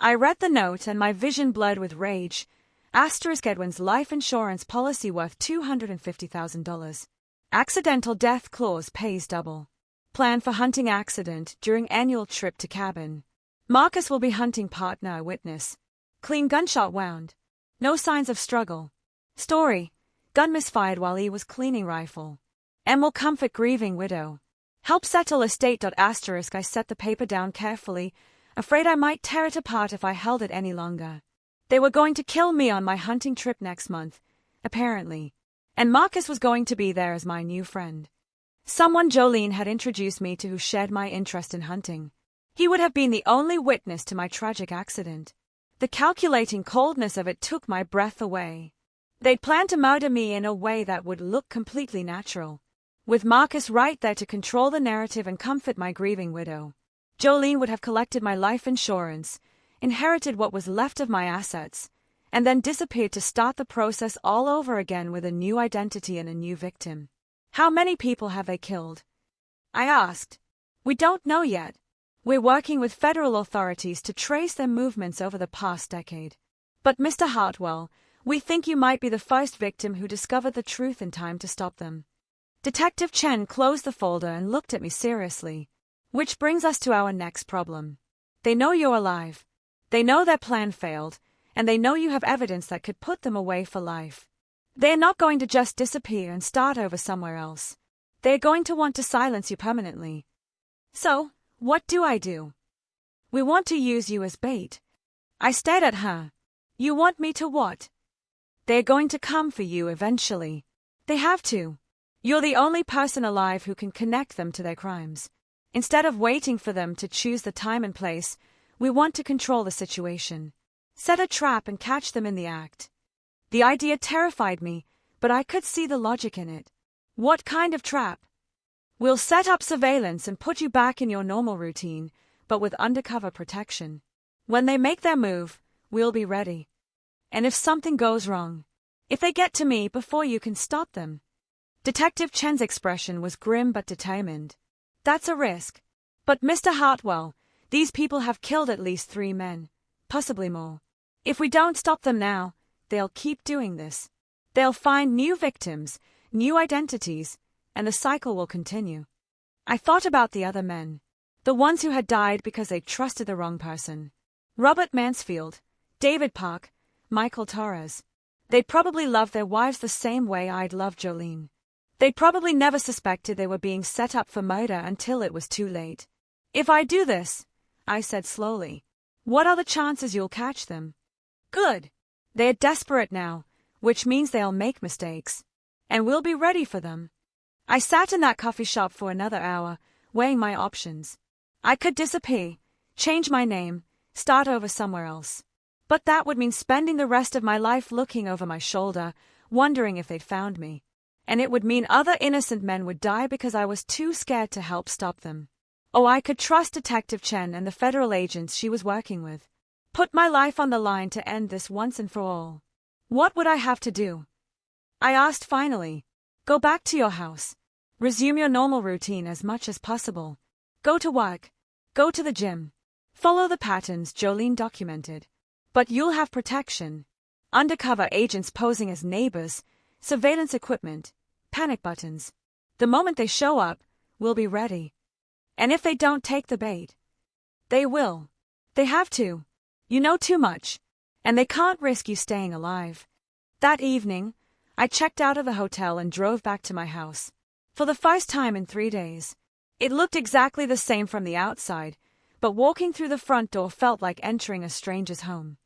I read the note and my vision blurred with rage. Edwin's life insurance policy worth $250,000. Accidental death clause pays double. Plan for hunting accident during annual trip to cabin. Marcus will be hunting partner witness. Clean gunshot wound. No signs of struggle. Story. Gun misfired while he was cleaning rifle. M will comfort grieving widow. Help settle estate. I set the paper down carefully, afraid I might tear it apart if I held it any longer. They were going to kill me on my hunting trip next month, apparently. And Marcus was going to be there as my new friend. Someone Jolene had introduced me to who shared my interest in hunting. He would have been the only witness to my tragic accident. The calculating coldness of it took my breath away. They'd planned to murder me in a way that would look completely natural, with Marcus right there to control the narrative and comfort my grieving widow. Jolene would have collected my life insurance, inherited what was left of my assets, and then disappeared to start the process all over again with a new identity and a new victim. How many people have they killed? I asked. We don't know yet. We're working with federal authorities to trace their movements over the past decade. But Mr. Hartwell, we think you might be the first victim who discovered the truth in time to stop them. Detective Chen closed the folder and looked at me seriously. Which brings us to our next problem. They know you're alive. They know their plan failed, and they know you have evidence that could put them away for life. They're not going to just disappear and start over somewhere else. They're going to want to silence you permanently. So, what do I do? We want to use you as bait. I stared at her. You want me to what? They're going to come for you eventually. They have to. You're the only person alive who can connect them to their crimes. Instead of waiting for them to choose the time and place, we want to control the situation. Set a trap and catch them in the act. The idea terrified me, but I could see the logic in it. What kind of trap? We'll set up surveillance and put you back in your normal routine, but with undercover protection. When they make their move, we'll be ready. And if something goes wrong, if they get to me before you can stop them. Detective Chen's expression was grim but determined. That's a risk. But Mr. Hartwell, these people have killed at least 3 men, possibly more. If we don't stop them now, they'll keep doing this. They'll find new victims, new identities, and the cycle will continue. I thought about the other men, the ones who had died because they trusted the wrong person. Robert Mansfield, David Park, Michael Torres. They'd probably loved their wives the same way I'd loved Jolene. They'd probably never suspected they were being set up for murder until it was too late. If I do this, I said slowly, what are the chances you'll catch them? Good. They're desperate now, which means they'll make mistakes. And we'll be ready for them. I sat in that coffee shop for another hour, weighing my options. I could disappear, change my name, start over somewhere else. But that would mean spending the rest of my life looking over my shoulder, wondering if they'd found me. And it would mean other innocent men would die because I was too scared to help stop them. Oh, I could trust Detective Chen and the federal agents she was working with. Put my life on the line to end this once and for all. What would I have to do? I asked finally. Go back to your house. Resume your normal routine as much as possible. Go to work. Go to the gym. Follow the patterns, Jolene documented. But you'll have protection. Undercover agents posing as neighbors, surveillance equipment, panic buttons. The moment they show up, we'll be ready. And if they don't take the bait, they will. They have to. You know too much, and they can't risk you staying alive. That evening, I checked out of the hotel and drove back to my house. For the first time in 3 days. It looked exactly the same from the outside, but walking through the front door felt like entering a stranger's home.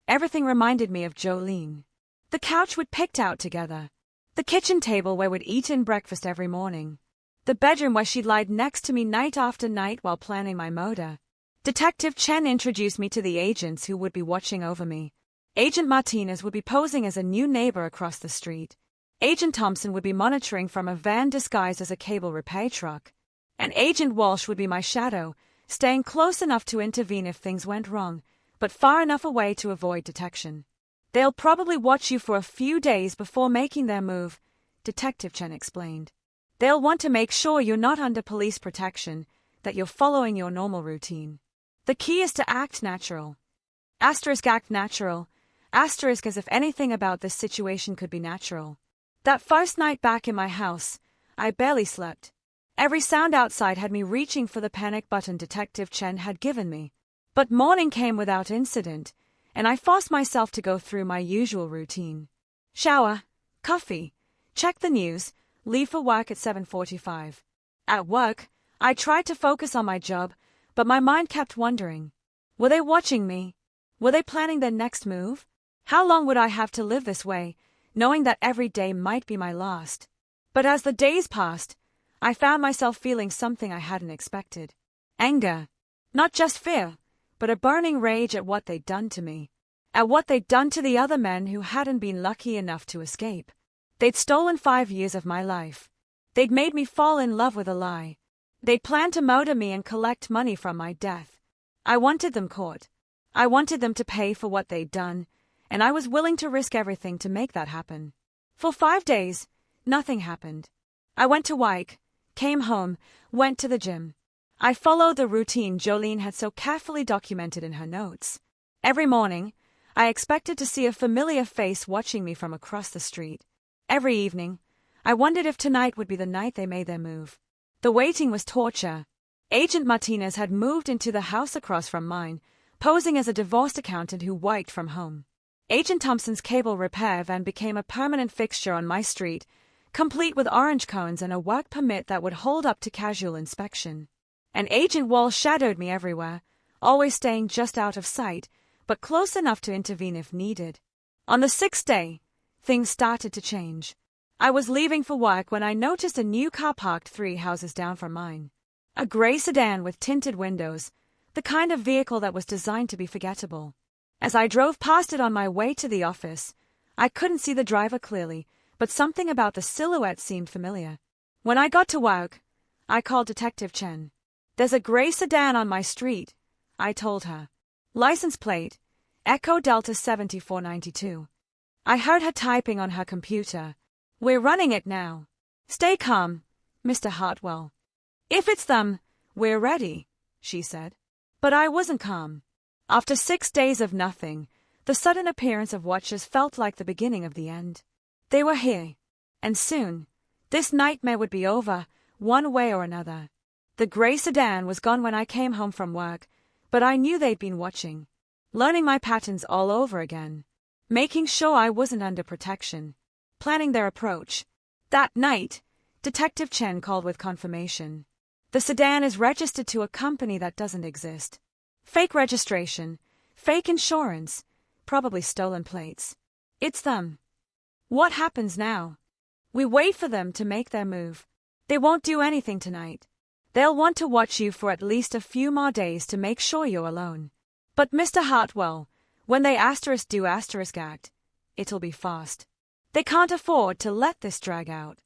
Everything reminded me of Jolene. The couch we'd picked out together. The kitchen table where we'd eaten breakfast every morning. The bedroom where she'd lied next to me night after night while planning my murder. Detective Chen introduced me to the agents who would be watching over me. Agent Martinez would be posing as a new neighbor across the street. Agent Thompson would be monitoring from a van disguised as a cable repair truck. And Agent Walsh would be my shadow, staying close enough to intervene if things went wrong, but far enough away to avoid detection. They'll probably watch you for a few days before making their move, Detective Chen explained. They'll want to make sure you're not under police protection, that you're following your normal routine. The key is to act natural. Act natural. As if anything about this situation could be natural. That first night back in my house, I barely slept. Every sound outside had me reaching for the panic button Detective Chen had given me. But morning came without incident, and I forced myself to go through my usual routine. Shower, coffee, check the news, leave for work at 7:45. At work, I tried to focus on my job, but my mind kept wondering. Were they watching me? Were they planning their next move? How long would I have to live this way, knowing that every day might be my last? But as the days passed, I found myself feeling something I hadn't expected. Anger. Not just fear, but a burning rage at what they'd done to me. At what they'd done to the other men who hadn't been lucky enough to escape. They'd stolen 5 years of my life. They'd made me fall in love with a lie. They'd planned to murder me and collect money from my death. I wanted them caught. I wanted them to pay for what they'd done, and I was willing to risk everything to make that happen. For 5 days, nothing happened. I went to work, came home, went to the gym. I followed the routine Jolene had so carefully documented in her notes. Every morning, I expected to see a familiar face watching me from across the street. Every evening, I wondered if tonight would be the night they made their move. The waiting was torture. Agent Martinez had moved into the house across from mine, posing as a divorced accountant who worked from home. Agent Thompson's cable repair van became a permanent fixture on my street, complete with orange cones and a work permit that would hold up to casual inspection. And Agent Walsh shadowed me everywhere, always staying just out of sight, but close enough to intervene if needed. On the 6th day, things started to change. I was leaving for work when I noticed a new car parked 3 houses down from mine. A gray sedan with tinted windows, the kind of vehicle that was designed to be forgettable. As I drove past it on my way to the office, I couldn't see the driver clearly, but something about the silhouette seemed familiar. When I got to work, I called Detective Chen. There's a gray sedan on my street, I told her. License plate, Echo Delta 7492. I heard her typing on her computer. We're running it now. Stay calm, Mr. Hartwell. If it's them, we're ready, she said. But I wasn't calm. After 6 days of nothing, the sudden appearance of watchers felt like the beginning of the end. They were here, and soon, this nightmare would be over, one way or another. The gray sedan was gone when I came home from work, but I knew they'd been watching, learning my patterns all over again, making sure I wasn't under protection, planning their approach. That night, Detective Chen called with confirmation. The sedan is registered to a company that doesn't exist. Fake registration, fake insurance, probably stolen plates. It's them. What happens now? We wait for them to make their move. They won't do anything tonight. They'll want to watch you for at least a few more days to make sure you're alone. But Mr. Hartwell, when they do act, it'll be fast. They can't afford to let this drag out.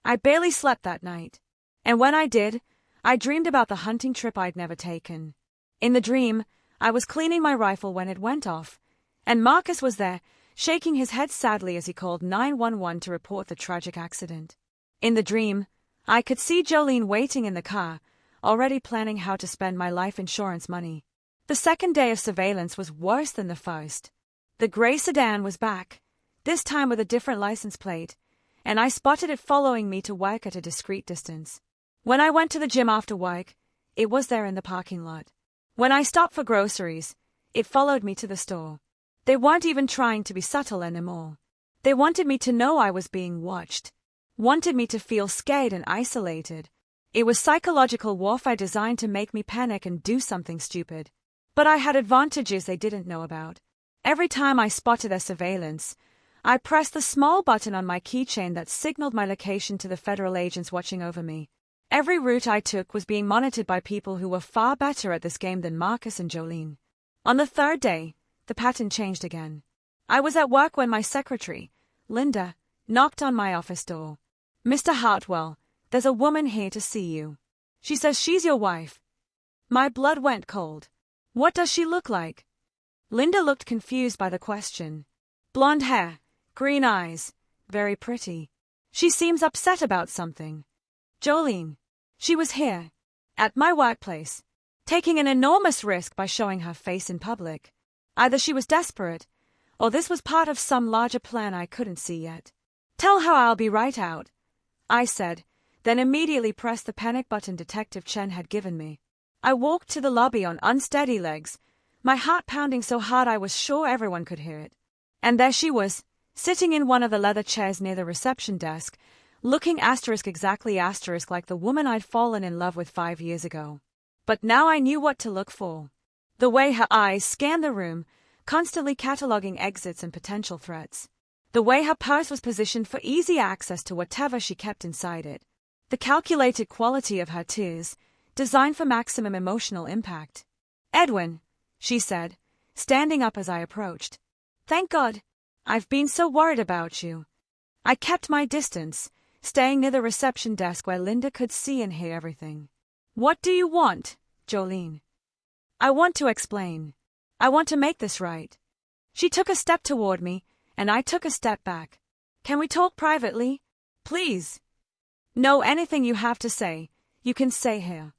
I barely slept that night. And when I did, I dreamed about the hunting trip I'd never taken. In the dream, I was cleaning my rifle when it went off, and Marcus was there, shaking his head sadly as he called 911 to report the tragic accident. In the dream, I could see Jolene waiting in the car, already planning how to spend my life insurance money. The second day of surveillance was worse than the first. The grey sedan was back, this time with a different license plate, and I spotted it following me to work at a discreet distance. When I went to the gym after work, it was there in the parking lot. When I stopped for groceries, it followed me to the store. They weren't even trying to be subtle anymore. They wanted me to know I was being watched. Wanted me to feel scared and isolated. It was psychological warfare designed to make me panic and do something stupid. But I had advantages they didn't know about. Every time I spotted their surveillance, I pressed the small button on my keychain that signaled my location to the federal agents watching over me. Every route I took was being monitored by people who were far better at this game than Marcus and Jolene. On the third day, the pattern changed again. I was at work when my secretary, Linda, knocked on my office door. "Mr. Hartwell, there's a woman here to see you. She says she's your wife." My blood went cold. "What does she look like?" Linda looked confused by the question. "Blonde hair, green eyes, very pretty. She seems upset about something." Jolene. She was here, at my workplace, taking an enormous risk by showing her face in public. Either she was desperate, or this was part of some larger plan I couldn't see yet. "Tell her I'll be right out," I said, then immediately pressed the panic button Detective Chen had given me. I walked to the lobby on unsteady legs, my heart pounding so hard I was sure everyone could hear it. And there she was, sitting in one of the leather chairs near the reception desk, looking exactly like the woman I'd fallen in love with 5 years ago. But now I knew what to look for. The way her eyes scanned the room, constantly cataloging exits and potential threats. The way her purse was positioned for easy access to whatever she kept inside it. The calculated quality of her tears, designed for maximum emotional impact. "Edwin," she said, standing up as I approached. "Thank God. I've been so worried about you." I kept my distance, staying near the reception desk where Linda could see and hear everything. "What do you want, Jolene?" "I want to explain. I want to make this right." She took a step toward me, and I took a step back. "Can we talk privately? Please?" "No, anything you have to say, you can say here."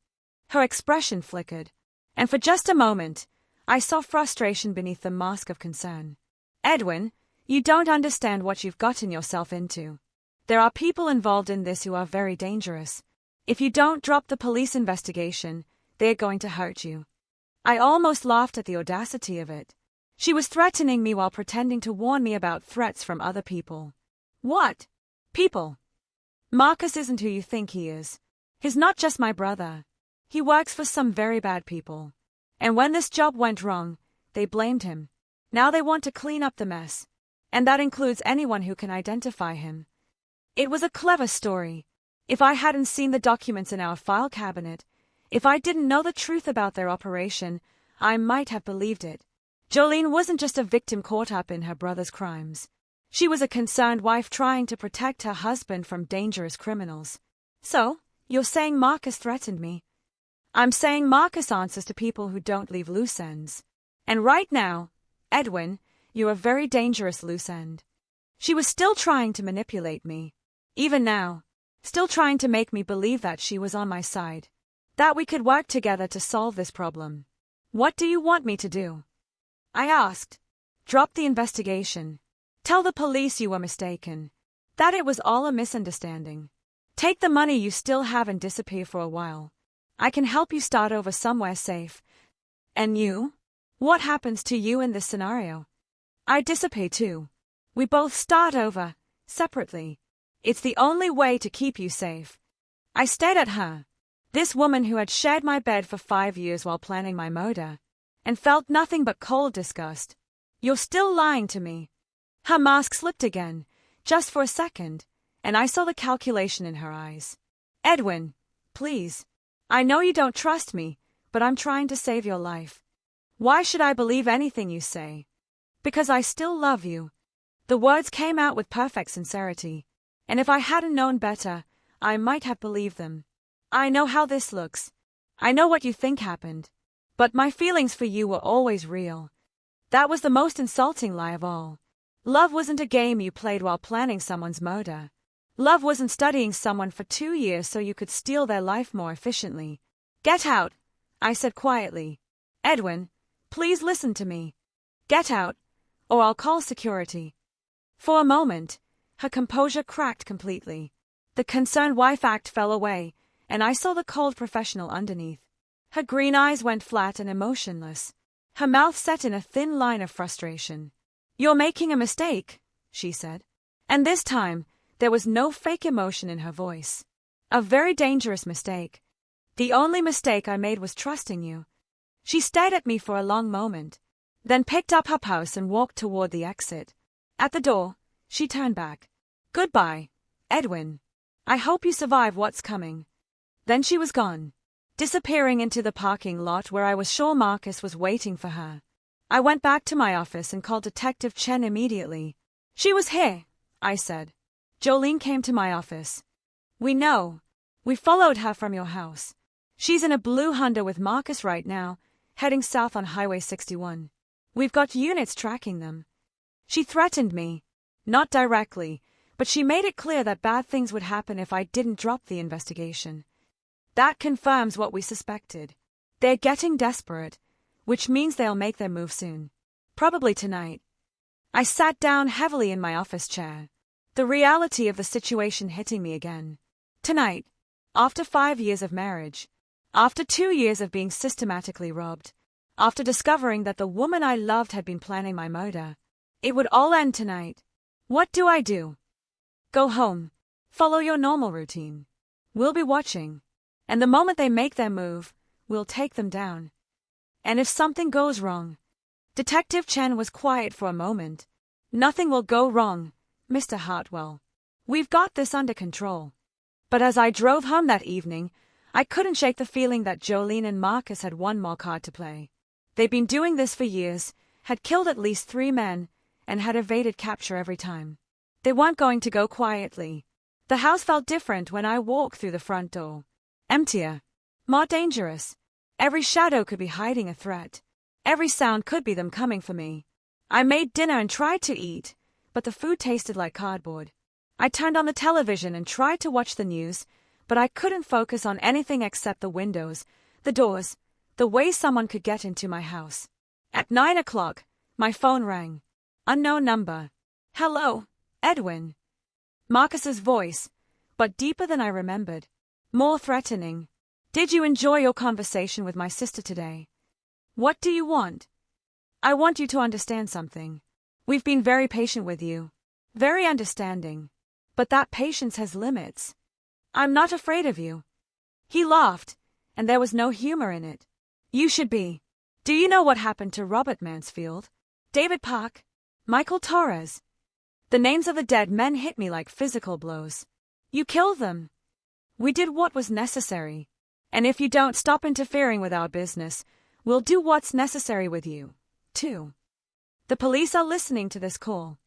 Her expression flickered, and for just a moment, I saw frustration beneath the mask of concern. "Edwin, you don't understand what you've gotten yourself into. There are people involved in this who are very dangerous. If you don't drop the police investigation, they're going to hurt you." I almost laughed at the audacity of it. She was threatening me while pretending to warn me about threats from other people. "What people?" "Marcus isn't who you think he is. He's not just my brother. He works for some very bad people. And when this job went wrong, they blamed him. Now they want to clean up the mess. And that includes anyone who can identify him." It was a clever story. If I hadn't seen the documents in our file cabinet, if I didn't know the truth about their operation, I might have believed it. Jolene wasn't just a victim caught up in her brother's crimes. She was a concerned wife trying to protect her husband from dangerous criminals. "So, you're saying Marcus threatened me?" "I'm saying Marcus answers to people who don't leave loose ends. And right now, Edwin, you're a very dangerous loose end." She was still trying to manipulate me. Even now, still trying to make me believe that she was on my side. That we could work together to solve this problem. "What do you want me to do?" I asked. "Drop the investigation. Tell the police you were mistaken. That it was all a misunderstanding. Take the money you still have and disappear for a while. I can help you start over somewhere safe. And you? What happens to you in this scenario?" "I disappear too. We both start over, separately. It's the only way to keep you safe." I stared at her, this woman who had shared my bed for 5 years while planning my murder, and felt nothing but cold disgust. "You're still lying to me." Her mask slipped again, just for a second, and I saw the calculation in her eyes. "Edwin, please. I know you don't trust me, but I'm trying to save your life. Why should I believe anything you say?" "Because I still love you." The words came out with perfect sincerity, and if I hadn't known better, I might have believed them. "I know how this looks. I know what you think happened. But my feelings for you were always real." That was the most insulting lie of all. Love wasn't a game you played while planning someone's murder. Love wasn't studying someone for 2 years so you could steal their life more efficiently. "Get out," I said quietly. "Edwin, Please listen to me. Get out, or I'll call security. For a moment, her composure cracked completely. The concerned wife act fell away, and I saw the cold professional underneath. Her green eyes went flat and emotionless. Her mouth set in a thin line of frustration. You're making a mistake, she said. And this time, there was no fake emotion in her voice. A very dangerous mistake. The only mistake I made was trusting you. She stared at me for a long moment, then picked up her purse and walked toward the exit. At the door, she turned back. Goodbye, Edwin. I hope you survive what's coming. Then she was gone, disappearing into the parking lot where I was sure Marcus was waiting for her. I went back to my office and called Detective Chen immediately. She was here, I said. Jolene came to my office. We know. We followed her from your house. She's in a blue Honda with Marcus right now, heading south on Highway 61. We've got units tracking them. She threatened me. Not directly, but she made it clear that bad things would happen if I didn't drop the investigation. That confirms what we suspected. They're getting desperate, which means they'll make their move soon. Probably tonight. I sat down heavily in my office chair, the reality of the situation hitting me again. Tonight, after 5 years of marriage, after 2 years of being systematically robbed, after discovering that the woman I loved had been planning my murder, it would all end tonight. What do I do? Go home. Follow your normal routine. We'll be watching. And the moment they make their move, we'll take them down. And if something goes wrong... Detective Chen was quiet for a moment. Nothing will go wrong, Mr. Hartwell. We've got this under control. But as I drove home that evening, I couldn't shake the feeling that Jolene and Marcus had one more card to play. They'd been doing this for years, had killed at least 3 men, and had evaded capture every time. They weren't going to go quietly. The house felt different when I walked through the front door. Emptier. More dangerous. Every shadow could be hiding a threat. Every sound could be them coming for me. I made dinner and tried to eat, but the food tasted like cardboard. I turned on the television and tried to watch the news, but I couldn't focus on anything except the windows, the doors, the way someone could get into my house. At 9 o'clock, my phone rang. Unknown number. Hello, Edwin. Marcus's voice, but deeper than I remembered. More threatening. Did you enjoy your conversation with my sister today? What do you want? I want you to understand something. We've been very patient with you. Very understanding. But that patience has limits. I'm not afraid of you. He laughed, and there was no humor in it. You should be. Do you know what happened to Robert Mansfield, David Park, Michael Torres? The names of the dead men hit me like physical blows. You killed them. We did what was necessary. And if you don't stop interfering with our business, we'll do what's necessary with you, too. The police are listening to this call.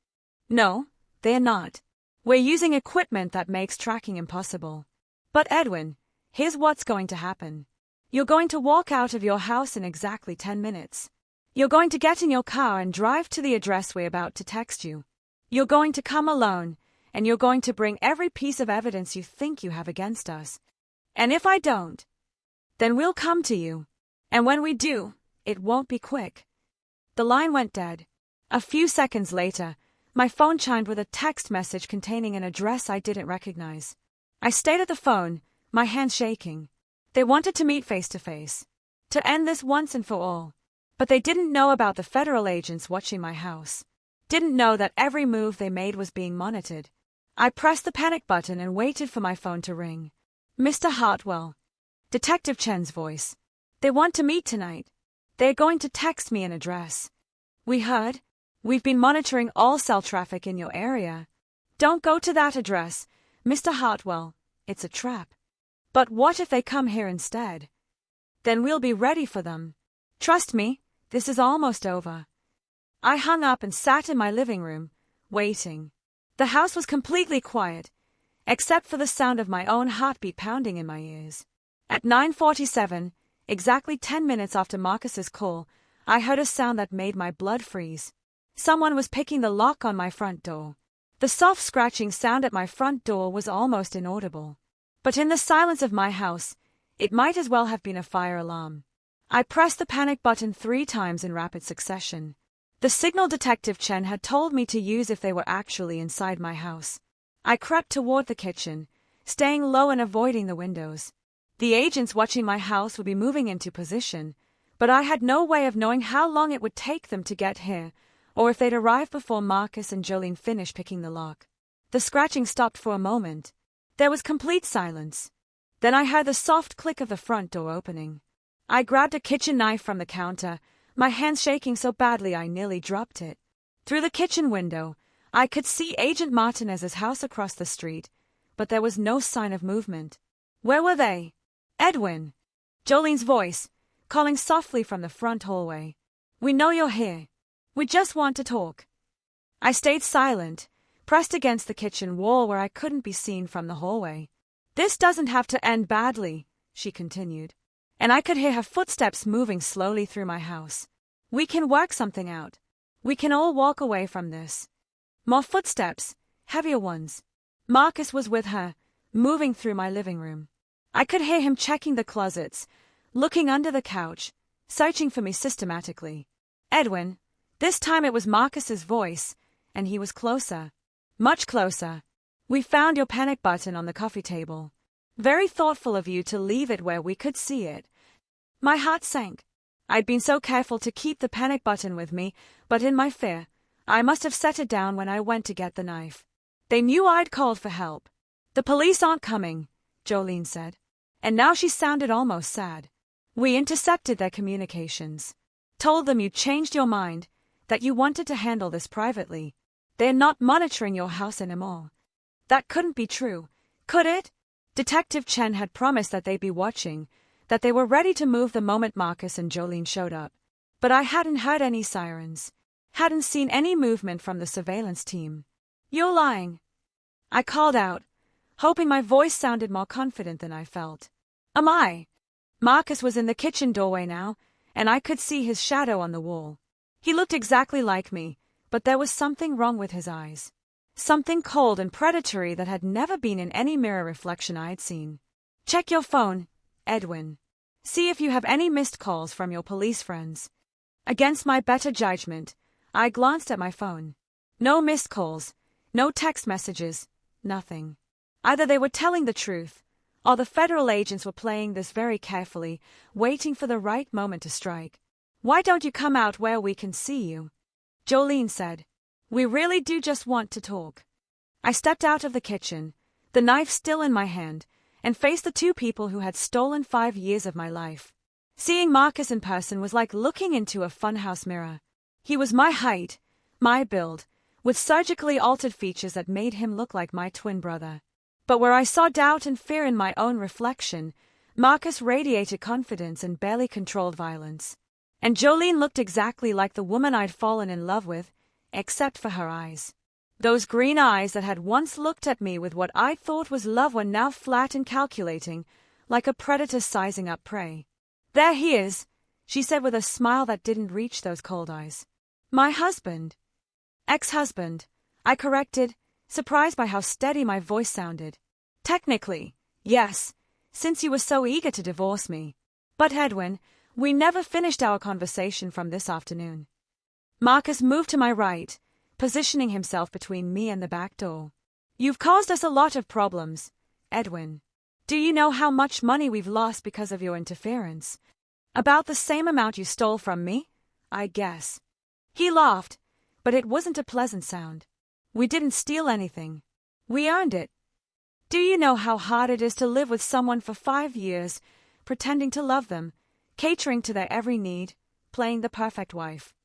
No, they're not. We're using equipment that makes tracking impossible. But Edwin, here's what's going to happen. You're going to walk out of your house in exactly 10 minutes. You're going to get in your car and drive to the address we're about to text you. You're going to come alone, and you're going to bring every piece of evidence you think you have against us. And if I don't, then we'll come to you. And when we do, it won't be quick. The line went dead. A few seconds later, my phone chimed with a text message containing an address I didn't recognize. I stayed at the phone, my hands shaking. They wanted to meet face to face, to end this once and for all. But they didn't know about the federal agents watching my house. Didn't know that every move they made was being monitored. I pressed the panic button and waited for my phone to ring. Mr. Hartwell. Detective Chen's voice. They want to meet tonight. They're going to text me an address. We heard. We've been monitoring all cell traffic in your area. Don't go to that address, Mr. Hartwell. It's a trap. But what if they come here instead? Then we'll be ready for them. Trust me, this is almost over. I hung up and sat in my living room, waiting. The house was completely quiet, except for the sound of my own heartbeat pounding in my ears. At 9:47, exactly 10 minutes after Marcus's call, I heard a sound that made my blood freeze. Someone was picking the lock on my front door. The soft scratching sound at my front door was almost inaudible. But in the silence of my house, it might as well have been a fire alarm. I pressed the panic button 3 times in rapid succession. The signal Detective Chen had told me to use if they were actually inside my house. I crept toward the kitchen, staying low and avoiding the windows. The agents watching my house would be moving into position, but I had no way of knowing how long it would take them to get here, or if they'd arrive before Marcus and Jolene finished picking the lock. The scratching stopped for a moment. There was complete silence. Then I heard the soft click of the front door opening. I grabbed a kitchen knife from the counter, my hands shaking so badly I nearly dropped it. Through the kitchen window, I could see Agent Martinez's house across the street, but there was no sign of movement. Where were they? Edwin! Jolene's voice, calling softly from the front hallway. We know you're here. We just want to talk. I stayed silent, pressed against the kitchen wall where I couldn't be seen from the hallway. This doesn't have to end badly, she continued, and I could hear her footsteps moving slowly through my house. We can work something out. We can all walk away from this. More footsteps, heavier ones. Marcus was with her, moving through my living room. I could hear him checking the closets, looking under the couch, searching for me systematically. Edwin. This time it was Marcus's voice, and he was closer. Much closer. We found your panic button on the coffee table. Very thoughtful of you to leave it where we could see it. My heart sank. I'd been so careful to keep the panic button with me, but in my fear, I must have set it down when I went to get the knife. They knew I'd called for help. The police aren't coming, Jolene said. And now she sounded almost sad. We intercepted their communications. Told them you changed your mind, that you wanted to handle this privately. They're not monitoring your house anymore. That couldn't be true, could it? Detective Chen had promised that they'd be watching, that they were ready to move the moment Marcus and Jolene showed up. But I hadn't heard any sirens, hadn't seen any movement from the surveillance team. You're lying. I called out, hoping my voice sounded more confident than I felt. Am I? Marcus was in the kitchen doorway now, and I could see his shadow on the wall. He looked exactly like me, but there was something wrong with his eyes. Something cold and predatory that had never been in any mirror reflection I'd seen. Check your phone, Edwin. See if you have any missed calls from your police friends. Against my better judgment, I glanced at my phone. No missed calls, no text messages, nothing. Either they were telling the truth, or the federal agents were playing this very carefully, waiting for the right moment to strike. Why don't you come out where we can see you? Jolene said. We really do just want to talk. I stepped out of the kitchen, the knife still in my hand, and faced the 2 people who had stolen 5 years of my life. Seeing Marcus in person was like looking into a funhouse mirror. He was my height, my build, with surgically altered features that made him look like my twin brother. But where I saw doubt and fear in my own reflection, Marcus radiated confidence and barely controlled violence. And Jolene looked exactly like the woman I'd fallen in love with, except for her eyes. Those green eyes that had once looked at me with what I thought was love were now flat and calculating, like a predator sizing up prey. There he is, she said with a smile that didn't reach those cold eyes. My husband. Ex-husband, I corrected, surprised by how steady my voice sounded. Technically, yes, since you were so eager to divorce me. But Edwin, we never finished our conversation from this afternoon. Marcus moved to my right, positioning himself between me and the back door. You've caused us a lot of problems, Edwin. Do you know how much money we've lost because of your interference? About the same amount you stole from me, I guess. He laughed, but it wasn't a pleasant sound. We didn't steal anything. We earned it. Do you know how hard it is to live with someone for 5 years, pretending to love them, catering to their every need, playing the perfect wife?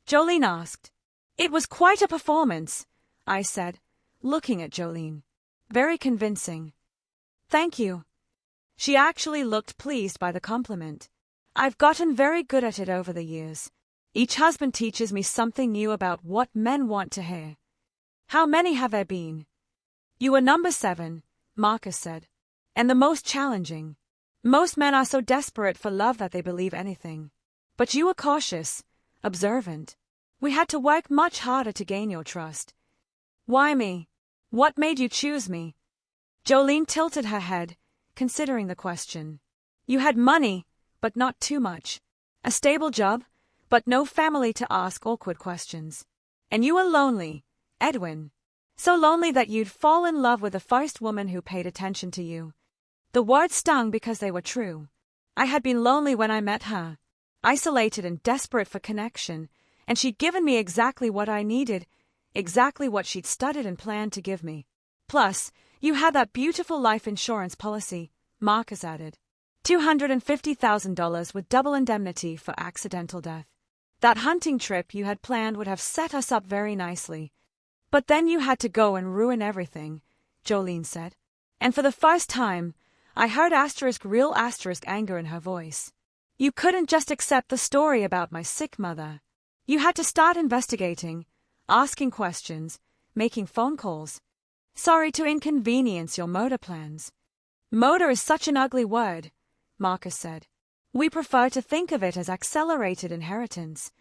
Jolene asked. It was quite a performance, I said, looking at Jolene. Very convincing. Thank you. She actually looked pleased by the compliment. I've gotten very good at it over the years. Each husband teaches me something new about what men want to hear. How many have there been? You were number 7, Marcus said. And the most challenging. Most men are so desperate for love that they believe anything. But you were cautious, observant. We had to work much harder to gain your trust. Why me? What made you choose me? Jolene tilted her head, considering the question. You had money, but not too much. A stable job, but no family to ask awkward questions. And you were lonely, Edwin. So lonely that you'd fall in love with the first woman who paid attention to you. The words stung because they were true. I had been lonely when I met her, isolated and desperate for connection, and she'd given me exactly what I needed, exactly what she'd studied and planned to give me. Plus, you had that beautiful life insurance policy, Marcus added. $250,000 with double indemnity for accidental death. That hunting trip you had planned would have set us up very nicely. But then you had to go and ruin everything, Jolene said. And for the first time, I heard real anger in her voice. You couldn't just accept the story about my sick mother. You had to start investigating, asking questions, making phone calls. Sorry to inconvenience your murder plans. Murder is such an ugly word, Marcus said. We prefer to think of it as accelerated inheritance.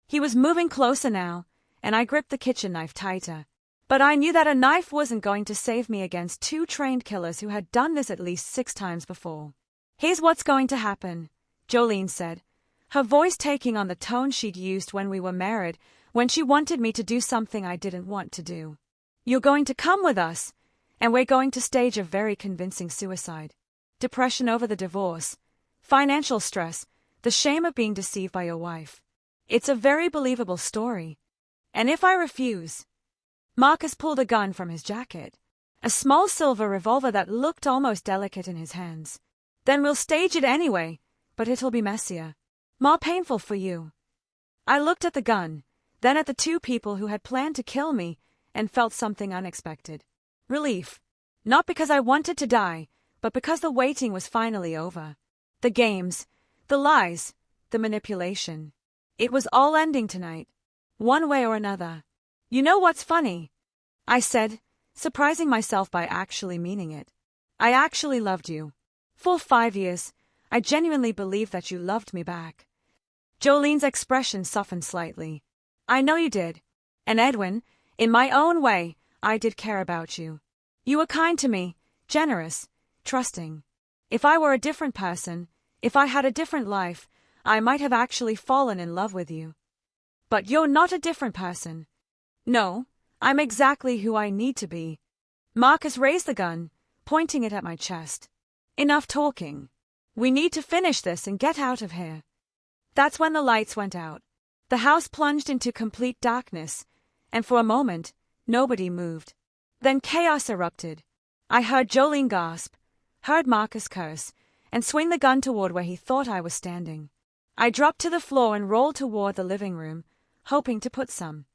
He was moving closer now, and I gripped the kitchen knife tighter. But I knew that a knife wasn't going to save me against 2 trained killers who had done this at least 6 times before. Here's what's going to happen, Jolene said, her voice taking on the tone she'd used when we were married, when she wanted me to do something I didn't want to do. You're going to come with us, and we're going to stage a very convincing suicide. Depression over the divorce, financial stress, the shame of being deceived by your wife. It's a very believable story. And if I refuse... Marcus pulled a gun from his jacket, a small silver revolver that looked almost delicate in his hands. Then we'll stage it anyway, but it'll be messier. More painful for you. I looked at the gun, then at the 2 people who had planned to kill me, and felt something unexpected. Relief. Not because I wanted to die, but because the waiting was finally over. The games, the lies, the manipulation. It was all ending tonight. One way or another. You know what's funny? I said, surprising myself by actually meaning it. I actually loved you. For 5 years, I genuinely believed that you loved me back. Jolene's expression softened slightly. I know you did. And Edwin, in my own way, I did care about you. You were kind to me, generous, trusting. If I were a different person, if I had a different life, I might have actually fallen in love with you. But you're not a different person. No, I'm exactly who I need to be. Marcus raised the gun, pointing it at my chest. Enough talking. We need to finish this and get out of here. That's when the lights went out. The house plunged into complete darkness, and for a moment, nobody moved. Then chaos erupted. I heard Jolene gasp, heard Marcus curse, and swing the gun toward where he thought I was standing. I dropped to the floor and rolled toward the living room, hoping to put some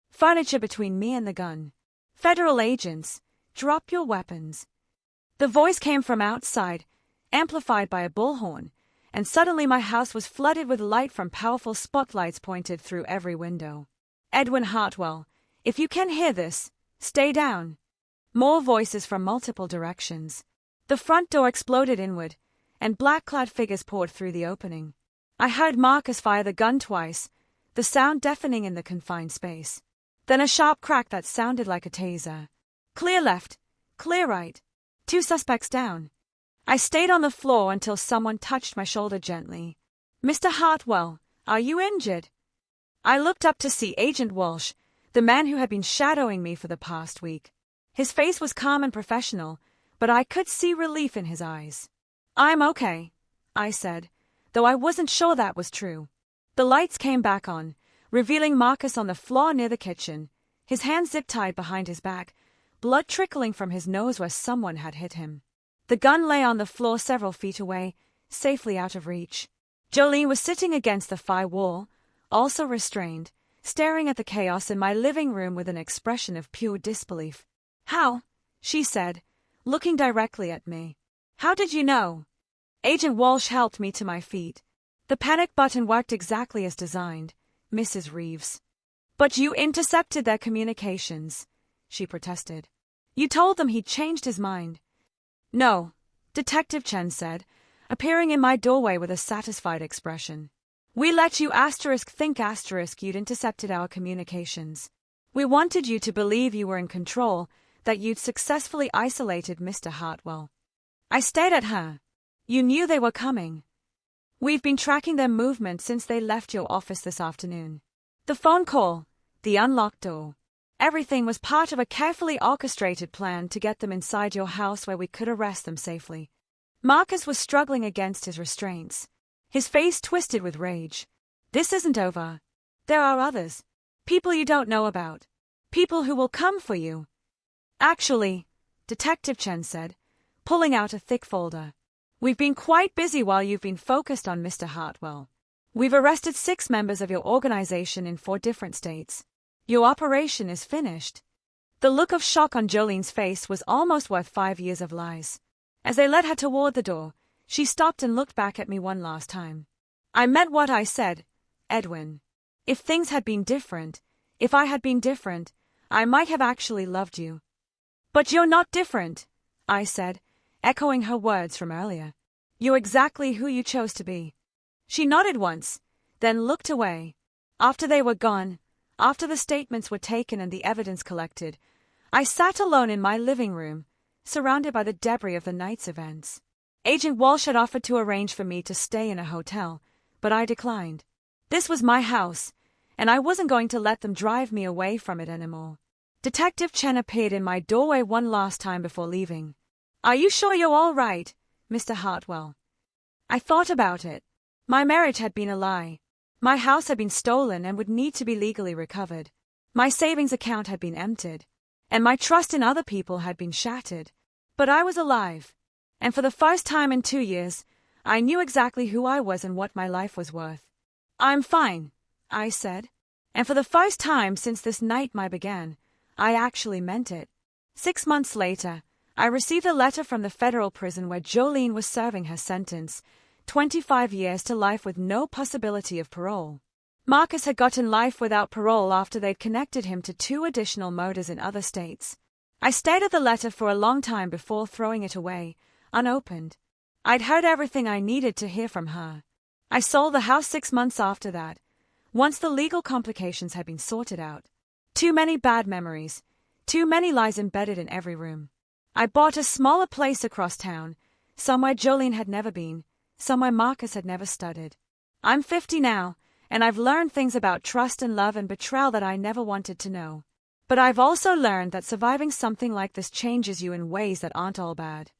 furniture between me and the gun. Federal agents, drop your weapons. The voice came from outside, amplified by a bullhorn, and suddenly my house was flooded with light from powerful spotlights pointed through every window. Edwin Hartwell, if you can hear this, stay down. More voices from multiple directions. The front door exploded inward, and black-clad figures poured through the opening. I heard Marcus fire the gun twice, the sound deafening in the confined space. Then a sharp crack that sounded like a taser. Clear left, clear right. 2 suspects down. I stayed on the floor until someone touched my shoulder gently. Mr. Hartwell, are you injured? I looked up to see Agent Walsh, the man who had been shadowing me for the past week. His face was calm and professional, but I could see relief in his eyes. I'm okay, I said, though I wasn't sure that was true. The lights came back on, revealing Marcus on the floor near the kitchen, his hands zip-tied behind his back, blood trickling from his nose where someone had hit him. The gun lay on the floor several feet away, safely out of reach. Jolene was sitting against the far wall, also restrained, staring at the chaos in my living room with an expression of pure disbelief. How? She said, looking directly at me. How did you know? Agent Walsh helped me to my feet. The panic button worked exactly as designed, Mrs. Reeves. But you intercepted their communications, she protested. You told them he'd changed his mind. No, Detective Chen said, appearing in my doorway with a satisfied expression. We let you think you'd intercepted our communications. We wanted you to believe you were in control, that you'd successfully isolated Mr. Hartwell. I stared at her. You knew they were coming. We've been tracking their movement since they left your office this afternoon. The phone call, the unlocked door. Everything was part of a carefully orchestrated plan to get them inside your house where we could arrest them safely. Marcus was struggling against his restraints, his face twisted with rage. This isn't over. There are others. People you don't know about. People who will come for you. Actually, Detective Chen said, pulling out a thick folder. We've been quite busy while you've been focused on Mr. Hartwell. We've arrested 6 members of your organization in 4 different states. Your operation is finished. The look of shock on Jolene's face was almost worth 5 years of lies. As they led her toward the door, she stopped and looked back at me one last time. I meant what I said, Edwin. If things had been different, if I had been different, I might have actually loved you. But you're not different, I said, echoing her words from earlier. You're exactly who you chose to be. She nodded once, then looked away. After they were gone, after the statements were taken and the evidence collected, I sat alone in my living room, surrounded by the debris of the night's events. Agent Walsh had offered to arrange for me to stay in a hotel, but I declined. This was my house, and I wasn't going to let them drive me away from it anymore. Detective Chen appeared in my doorway one last time before leaving. Are you sure you're all right, Mr. Hartwell? I thought about it. My marriage had been a lie. My house had been stolen and would need to be legally recovered. My savings account had been emptied, and my trust in other people had been shattered. But I was alive, and for the first time in 2 years, I knew exactly who I was and what my life was worth. I'm fine, I said, and for the first time since this nightmare began, I actually meant it. 6 months later, I received a letter from the federal prison where Jolene was serving her sentence, 25 years to life with no possibility of parole. Marcus had gotten life without parole after they'd connected him to 2 additional murders in other states. I stared at the letter for a long time before throwing it away, unopened. I'd heard everything I needed to hear from her. I sold the house 6 months after that, once the legal complications had been sorted out. Too many bad memories, too many lies embedded in every room. I bought a smaller place across town, somewhere Jolene had never been, somewhere Marcus had never studied. I'm 50 now, and I've learned things about trust and love and betrayal that I never wanted to know. But I've also learned that surviving something like this changes you in ways that aren't all bad.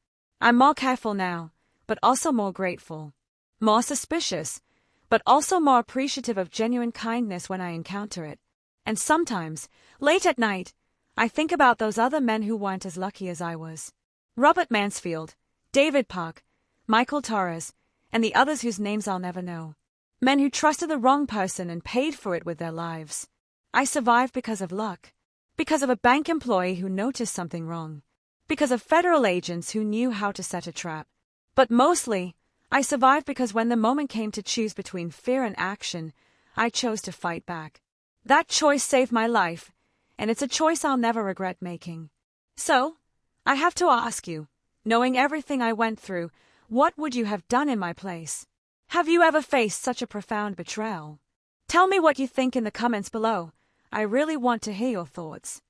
I'm more careful now, but also more grateful. More suspicious, but also more appreciative of genuine kindness when I encounter it. And sometimes, late at night, I think about those other men who weren't as lucky as I was. Robert Mansfield, David Park, Michael Torres, and the others whose names I'll never know. Men who trusted the wrong person and paid for it with their lives. I survived because of luck. Because of a bank employee who noticed something wrong. Because of federal agents who knew how to set a trap. But mostly, I survived because when the moment came to choose between fear and action, I chose to fight back. That choice saved my life, and it's a choice I'll never regret making. So, I have to ask you, knowing everything I went through, what would you have done in my place? Have you ever faced such a profound betrayal? Tell me what you think in the comments below. I really want to hear your thoughts.